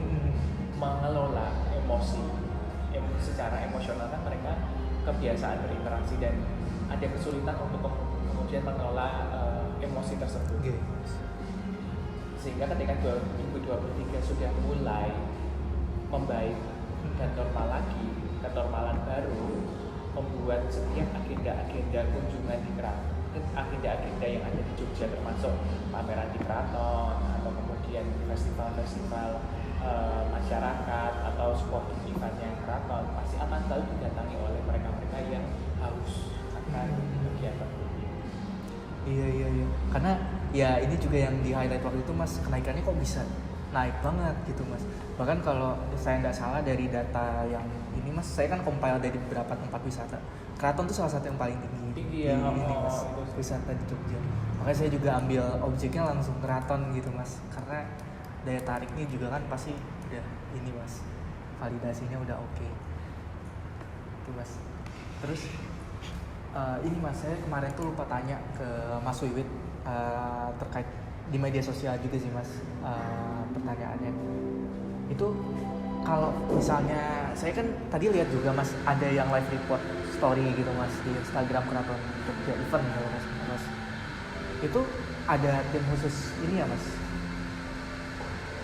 mengelola emosi secara emosional, kan mereka kebiasaan berinteraksi dan ada kesulitan untuk kemudian mengelola emosi tersebut. Sehingga ketika 2023 sudah mulai membaik dan normal lagi, kenormalan baru membuat setiap agenda-agenda kunjungan di keraton, agenda-agenda yang ada di Jogja termasuk pameran di keraton atau kemudian festival-festival masyarakat atau sporting eventnya keraton pasti akan selalu didatangi oleh mereka-mereka yang haus akan kegiatan ini. Iya. Karena ya ini juga yang di highlight waktu itu Mas, kenaikannya kok bisa naik banget gitu Mas. Bahkan kalau saya nggak salah dari data yang ini Mas, saya kan compile dari beberapa tempat wisata. Keraton tuh salah satu yang paling tinggi ya, ini Mas, wisata di Jogja. Makanya saya juga ambil objeknya langsung keraton gitu Mas, karena daya tariknya juga kan pasti udah ini Mas, validasinya udah oke. Itu Mas. Terus ini Mas, saya kemarin tuh lupa tanya ke Mas Wiwit terkait di media sosial juga sih Mas, pertanyaannya itu kalau misalnya saya kan tadi lihat juga Mas ada yang live report story gitu Mas di Instagram Keraton Jogja event gitu Mas. Itu ada tim khusus ini ya Mas,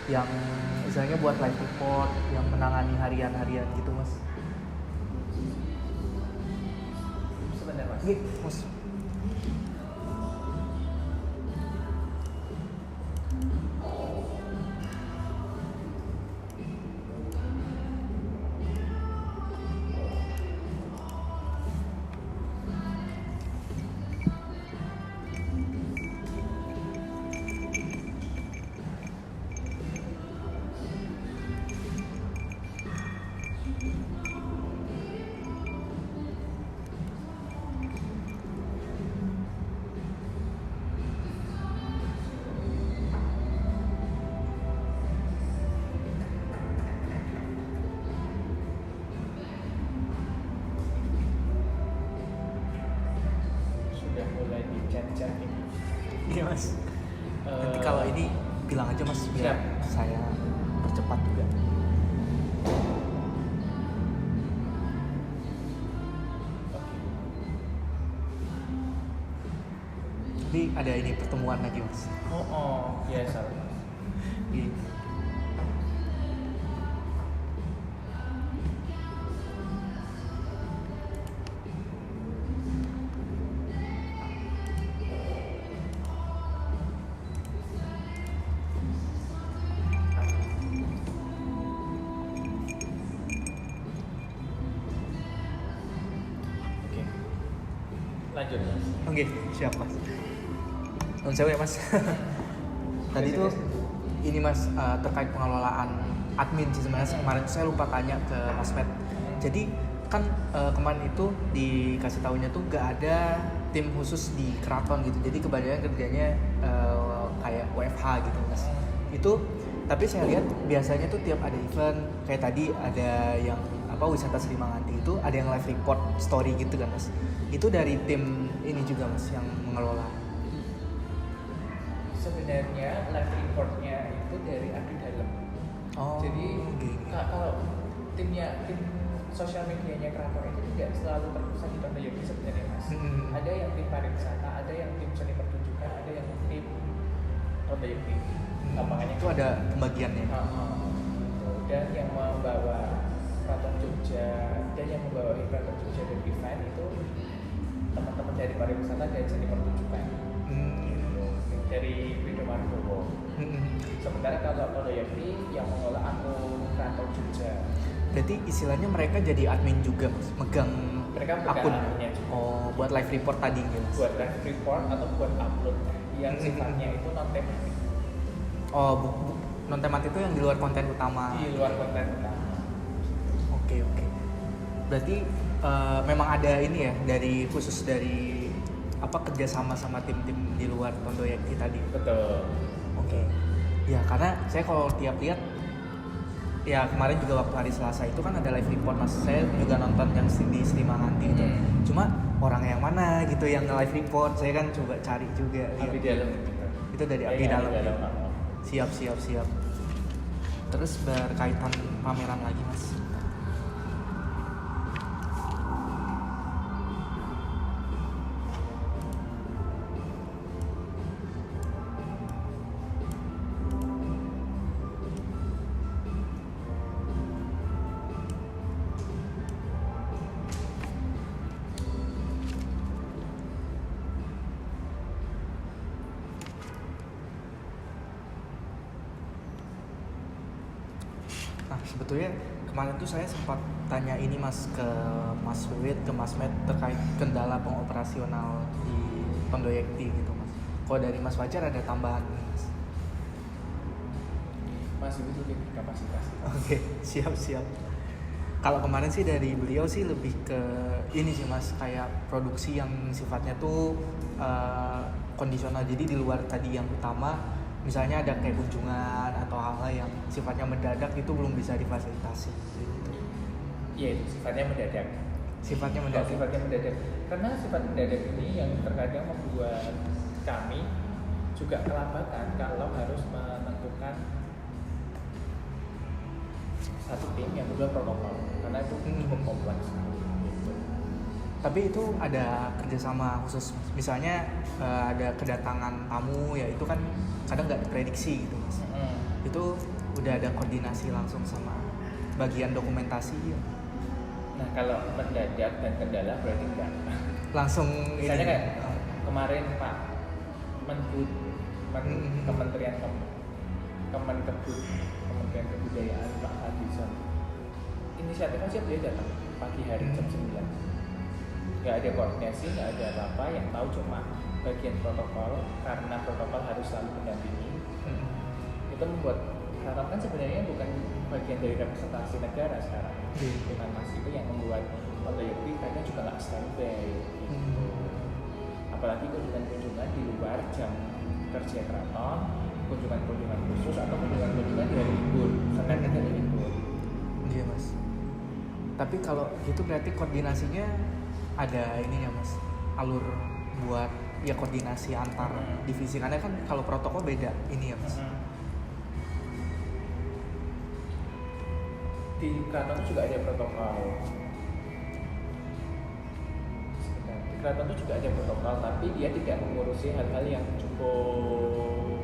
yang misalnya buat live report, yang menangani harian-harian gitu Mas. Sebentar Mas. Iya Mas. Iya Mas. Nanti kalau ini bilang aja Mas biar saya percepat juga. Jadi ada ini pertemuan lagi Mas. Biasa. Iya. Lanjut Mas. Oke, siap Mas. Non sewu ya Mas. Tadi tuh ini Mas terkait pengelolaan admin sih sebenarnya kemarin saya lupa tanya ke Mas Pet. Jadi kan kemarin itu dikasih tahunya tuh gak ada tim khusus di keraton gitu. Jadi kebanyakan kerjanya kayak WFH gitu Mas. Itu tapi saya lihat biasanya tuh tiap ada event kayak tadi ada yang wisata Sri Manganti itu ada yang live report story gitu kan Mas. Itu dari tim ini juga Mas yang mengelola. Sebenarnya live reportnya itu dari abdi dalam. Jadi kalau tim sosial medianya keraton itu tidak selalu terpusat di Tonda Yogi sebenarnya Mas. Ada yang tim pariwisata, ada yang tim seni pertunjukan, ada yang tim Tonda Yogi. Makanya itu ada pembagiannya. Dan yang membawa Keraton Jogja dan yang membawa Keraton Jogja dan event itu teman-teman dari pariwisata dan seni pertunjukan. Dari Widodo Margowo. Sementara kalau Tonda Yogi yang mengelola akun Keraton Jogja. Berarti istilahnya mereka jadi admin juga Mas, megang akun. Buat live report tadi gitu. Buat live report atau buat upload yang sifatnya itu non tematik. Non tematik itu yang di luar konten utama. Di luar konten utama. Oke. Berarti memang ada ini ya dari khusus dari apa kerjasama sama tim-tim di luar Tondoyekti tadi. Betul. Oke. Ya karena saya kalau tiap lihat ya kemarin juga waktu hari Selasa itu kan ada live report mas, saya juga nonton yang di Srimanganti gitu. Cuma orang yang mana gitu yang live report, saya kan coba cari juga. Abdi Dalam. Itu dari Abdi Dalam. Siap. Terus berkaitan pameran lagi mas. Nah sebetulnya kemarin tuh saya sempat tanya ini mas ke Mas Wiwit, ke Mas Med terkait kendala pengoperasional di Tondoyekti gitu mas. Kalau dari Mas Fajar ada tambahan nih, mas? Masih itu lebih kapasitas. Oke, siap. Kalau kemarin sih dari beliau sih lebih ke ini sih mas, kayak produksi yang sifatnya tuh kondisional. Jadi di luar tadi yang utama, misalnya ada kayak kunjungan atau hal-hal yang sifatnya mendadak itu belum bisa difasilitasi gitu. Iya, itu sifatnya mendadak. Sifatnya Kalau mendadak. sifatnya mendadak. Karena sifat mendadak ini yang terkadang membuat kami juga kelabakan kalau harus menentukan satu tim yang berdua protokol, karena itu cukup kompleks. Gitu. Tapi itu ada kerjasama khusus, misalnya ada kedatangan tamu ya itu kan kadang nggak diprediksi gitu mas. Itu udah ada koordinasi langsung sama bagian dokumentasi ya? Nah kalau mendadak dan kendala berarti enggak. Langsung Misalnya ini, kayak kemarin Pak Menbud, Kementerian Kebudayaan Pak Adison, inisiatifnya siap dia datang pagi hari jam 9. Nggak ada koordinasi, nggak ada apa-apa, yang tahu cuma bagian protokol, karena protokol harus selalu mendampingi. Itu membuat karena kan sebenarnya bukan bagian dari representasi negara sekarang. Dengan mas itu yang membuat Tondoyekti kadang juga nggak standby gitu. Apalagi kunjungan-kunjungan di luar jam kerja keraton, kunjungan-kunjungan khusus atau kunjungan-kunjungan di hari libur, Senin kan hari libur. Iya mas. Tapi kalau gitu berarti koordinasinya ada ininya mas, alur buat ya koordinasi antar divisi, karena kan kalau protokol beda ini ya mas. Di keraton itu juga ada protokol. Di keraton itu juga ada protokol, tapi dia tidak mengurusi hal-hal yang cukup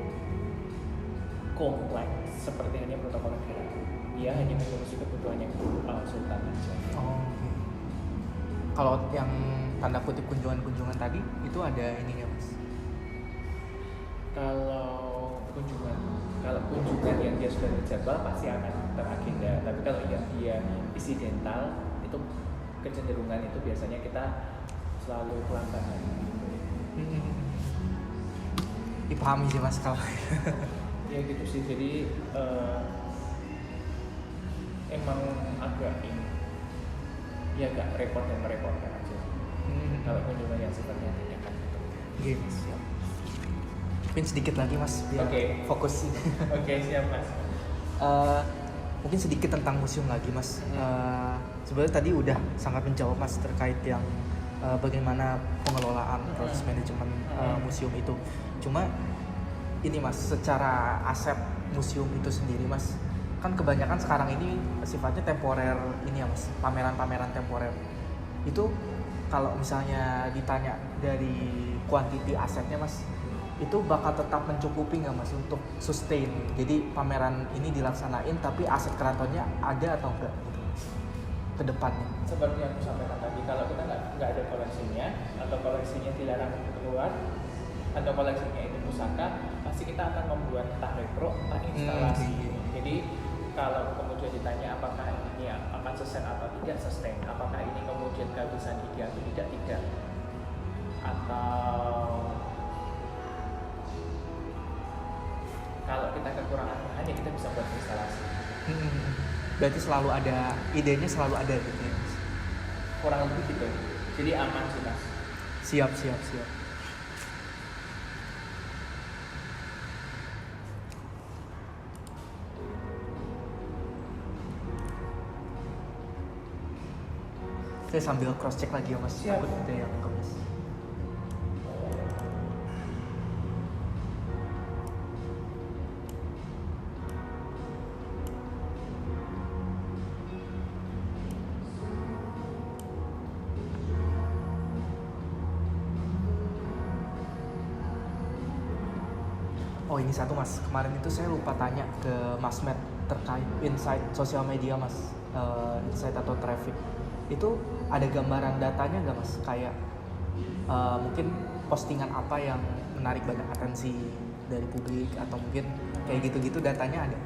kompleks seperti hanya protokol negara. Dia hanya mengurusi kebutuhannya Sultan aja. Oh. Okay. Kalau yang tanda kutip kunjungan-kunjungan tadi itu ada ininya mas. Kalau kunjungan yang dia sudah terjadwal pasti akan teragenda. Tapi kalau yang dia insidental itu kecenderungan itu biasanya kita selalu pelan-pelan. Dipahami sih mas kalau. Ya gitu sih. Jadi emang agak ini, ya agak repot dan merepotkan aja. Kalau kunjungan yang sifatnya tidak kan gitu. Oke mas, siap. Mungkin sedikit lagi mas biar fokus. Oke, siap mas. Mungkin sedikit tentang museum lagi mas. Sebenarnya tadi udah sangat menjawab mas terkait yang bagaimana pengelolaan proses manajemen museum itu. Cuma ini mas, secara aset museum itu sendiri mas, kan kebanyakan sekarang ini sifatnya temporer ini ya mas, pameran-pameran temporer. Itu kalau misalnya ditanya dari kuantiti asetnya mas, itu bakal tetap mencukupi nggak mas untuk sustain? Jadi pameran ini dilaksanain tapi aset keratonnya ada atau enggak gitu mas ke depannya? Seperti yang aku sampaikan tadi, kalau kita nggak ada koleksinya atau koleksinya dilarang keluar atau koleksinya itu pusaka, pasti kita akan membuat entah retro, entah instalasi. Jadi kalau kemudian ditanya apakah ini akan sustain atau tidak sustain, apakah ini kemudian kehabisan ide atau tidak, atau kalau kita kekurangan bahan ya kita bisa buat instalasi. Berarti selalu ada, idenya selalu ada gitu ya mas? Kurang lebih gitu. Jadi aman sih mas. Siap. Saya sambil cross check lagi ya mas. Siap. Takut ada yang kemis. Oh ini satu mas, kemarin itu saya lupa tanya ke Mas Matt terkait insight sosial media mas, insight atau traffic itu ada gambaran datanya nggak mas? Kayak mungkin postingan apa yang menarik banyak atensi dari publik atau mungkin kayak gitu-gitu datanya ada?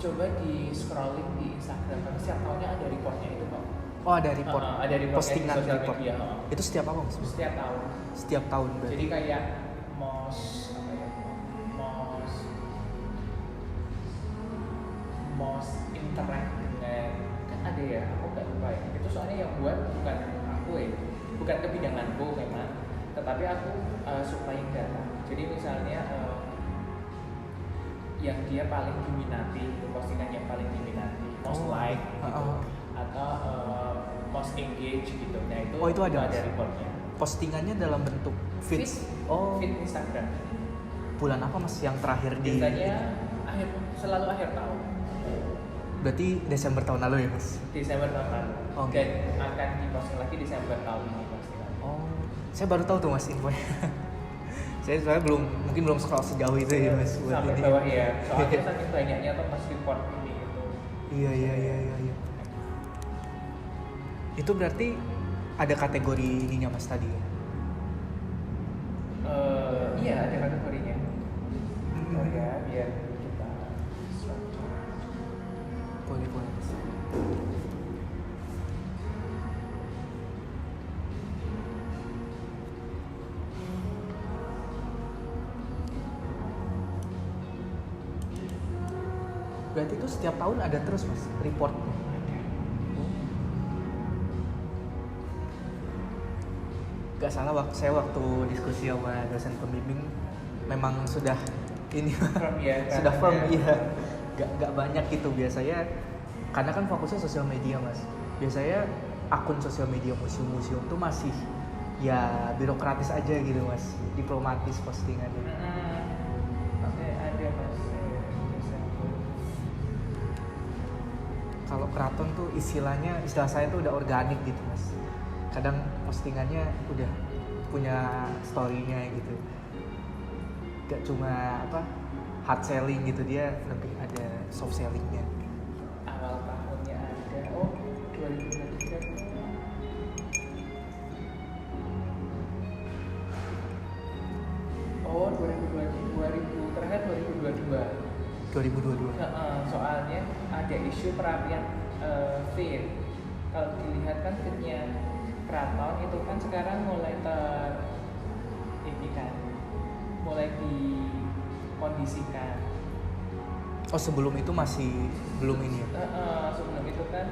Coba di scrolling di Instagram karena setiap tahunnya ada reportnya itu kok. Oh ada report, Ada reportnya postingan di sosial report. media. Itu setiap apa mas? Setiap tahun. Setiap tahun berarti. Jadi kayak most apa ya? Most interact dengan kan ada ya, aku nggak lupa ya. Itu soalnya yang buat bukan aku ya, bukan kebidanganku memang, tetapi aku supplying data. Jadi misalnya yang dia paling diminati, itu postingan yang paling diminati, most like gitu, atau most engage gitu. Nah itu ada reportnya. Postingannya dalam bentuk feeds. Feed Instagram. Bulan apa mas yang terakhir di? Biasanya selalu akhir tahun. Berarti Desember tahun lalu ya mas? Desember tahun lalu. Okay. Dan akan diposting lagi Desember tahun ini pasti. Oh, saya baru tahu tuh mas infonya. Saya soalnya mungkin belum scroll sejauh itu ya mas. Buat sampai ini. bawah ya. Soalnya saking banyaknya tuh mas report ini itu. Iya. Itu berarti ada kategori ininya mas tadi ya? Iya ada kategorinya. Oh ya biar kita Boleh mas. Berarti itu setiap tahun ada terus mas reportnya? Gak salah saya waktu diskusi sama dosen pembimbing memang sudah ini sudah firm iya. Gak banyak gitu biasanya karena kan fokusnya sosial media mas. Biasanya akun sosial media museum-museum tuh masih ya birokratis aja gitu mas, diplomatis postingannya. Ada mas. Kalau keraton tuh istilah saya tuh udah organik gitu mas. Kadang postingannya udah punya story-nya gitu. Gak cuma hard selling gitu, dia lebih ada soft selling-nya. Awal tahunnya ada 2023. Oh 2020 terakhir 2022. Soalnya ada isu perapian feed. Kalau dilihat kan feednya keraton itu kan sekarang mulai mulai dikondisikan. Oh sebelum itu masih belum ini ya? Sebelum itu kan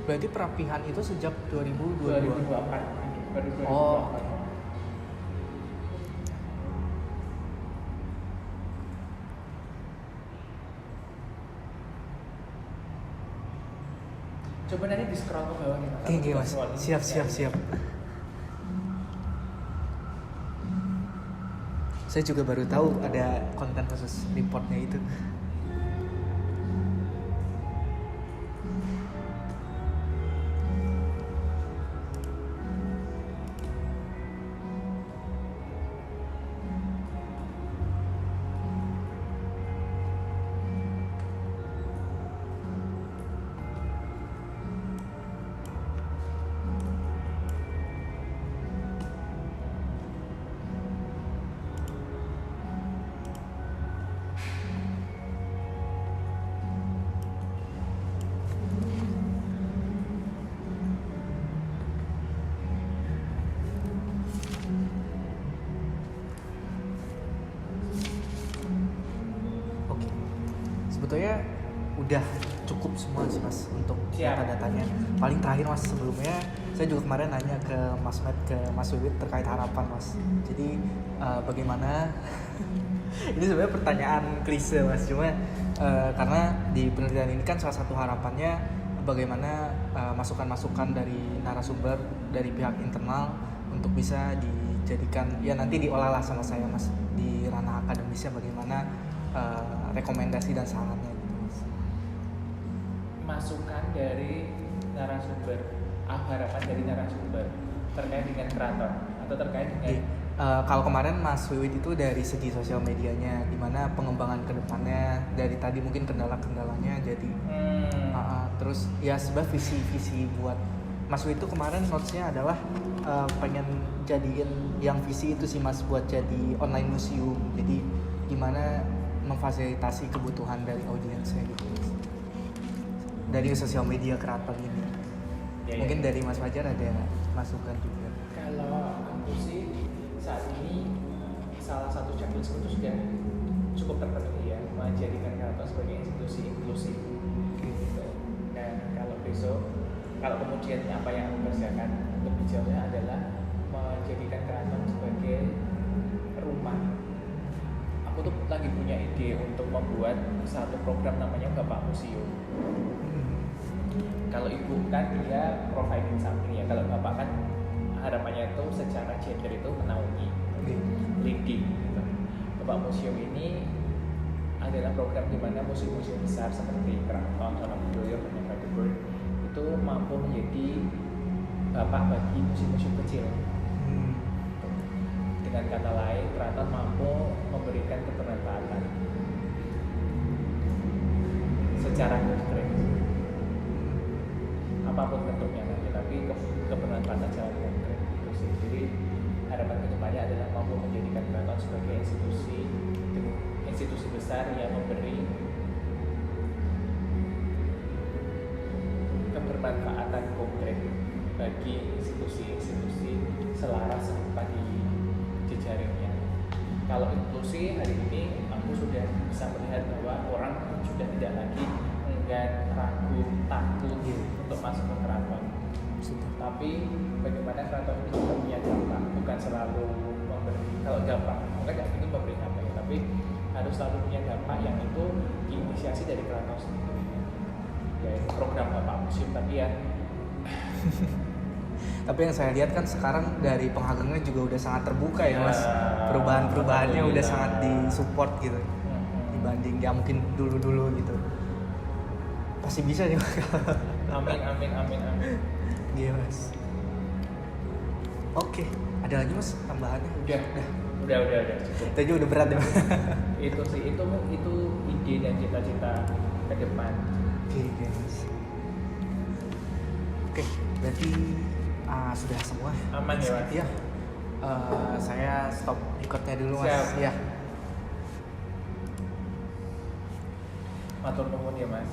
berarti perapihan itu sejak 2022? 2024. Oh. Coba nanti di scroll ke bawah nih. Oke mas, siap. Saya juga baru tahu ada konten khusus reportnya itu. Sebetulnya udah cukup semua sih mas untuk data-datanya. Paling terakhir mas, sebelumnya saya juga kemarin nanya ke Mas Matt, ke Mas Wiwit terkait harapan mas. Jadi bagaimana Ini sebenarnya pertanyaan klise mas, cuma karena di penelitian ini kan salah satu harapannya bagaimana masukan-masukan dari narasumber dari pihak internal untuk bisa dijadikan ya nanti diolahlah sama saya mas di ranah akademisnya bagaimana rekomendasi dan sarannya gitu mas. Masukan dari narasumber, harapan dari narasumber terkait dengan keraton atau terkait dengan Kalau kemarin Mas Wiwit itu dari segi sosial medianya, gimana pengembangan kedepannya dari tadi mungkin kendala-kendalanya jadi terus ya sebab visi-visi buat Mas Wiwit itu kemarin notesnya adalah pengen jadiin yang visi itu sih Mas buat jadi online museum, jadi gimana memfasilitasi kebutuhan dari audiensnya gitu Mas. Dari sosial media keraton ini mungkin dari Mas Fajar ada masukan juga. Kalau aku sih saat ini salah satu checklist itu sudah cukup terpenuhi ya, menjadikan keraton sebagai institusi inklusif. Gitu. Dan kalau besok, kalau kemudian apa yang aku kerjakan lebih jauhnya adalah menjadikan keraton sebagai rumah. Aku tuh lagi punya ide untuk membuat satu program namanya Bapak Museum. Kalau ibu kan dia providing something ya, kalau bapak kan harapannya itu secara gender itu menaungi, leading gitu. Bapak Museum ini adalah program di mana museum-museum besar seperti Keraton, Candipuro, Banyuwangi itu mampu menjadi bapak bagi museum-museum kecil. Dengan kata lain, Keraton mampu memberikan kebermanfaatan secara konkret, apapun bentuknya nanti, tapi kebermanfaatan secara konkret itu sih. Jadi harapan kedepannya adalah mampu menjadikan Keraton sebagai institusi besar yang memberi kebermanfaatan konkret bagi institusi-institusi selaras serupa di jejaringnya. Kalau inklusi hari ini aku sudah bisa melihat bahwa orang sudah tidak lagi enggan, ragu, takut untuk masuk ke keraton. Tapi bagaimana keraton itu juga punya dampak, bukan selalu memberi. Kalau dampak, mungkin nggak ingin memberi apa ya, tapi harus selalu punya dampak yang itu diinisiasi dari keraton sendiri. Ya, program Bapak Museum tapi ya. Tapi yang saya lihat kan sekarang dari penghagengnya juga udah sangat terbuka ya mas, perubahan-perubahannya udah sangat disupport gitu dibanding ya mungkin dulu-dulu gitu. Pasti bisa nih mas. Amin. Iya mas. Oke, ada lagi mas tambahannya? Udah cukup. Tadi udah berat ya mas. Itu sih, itu ide dan cita-cita ke depan. Oke mas. Oke, berarti sudah semua. Aman ya mas? Iya. Saya stop recordnya dulu mas. Siap. Iya. Matur nuwun ya mas.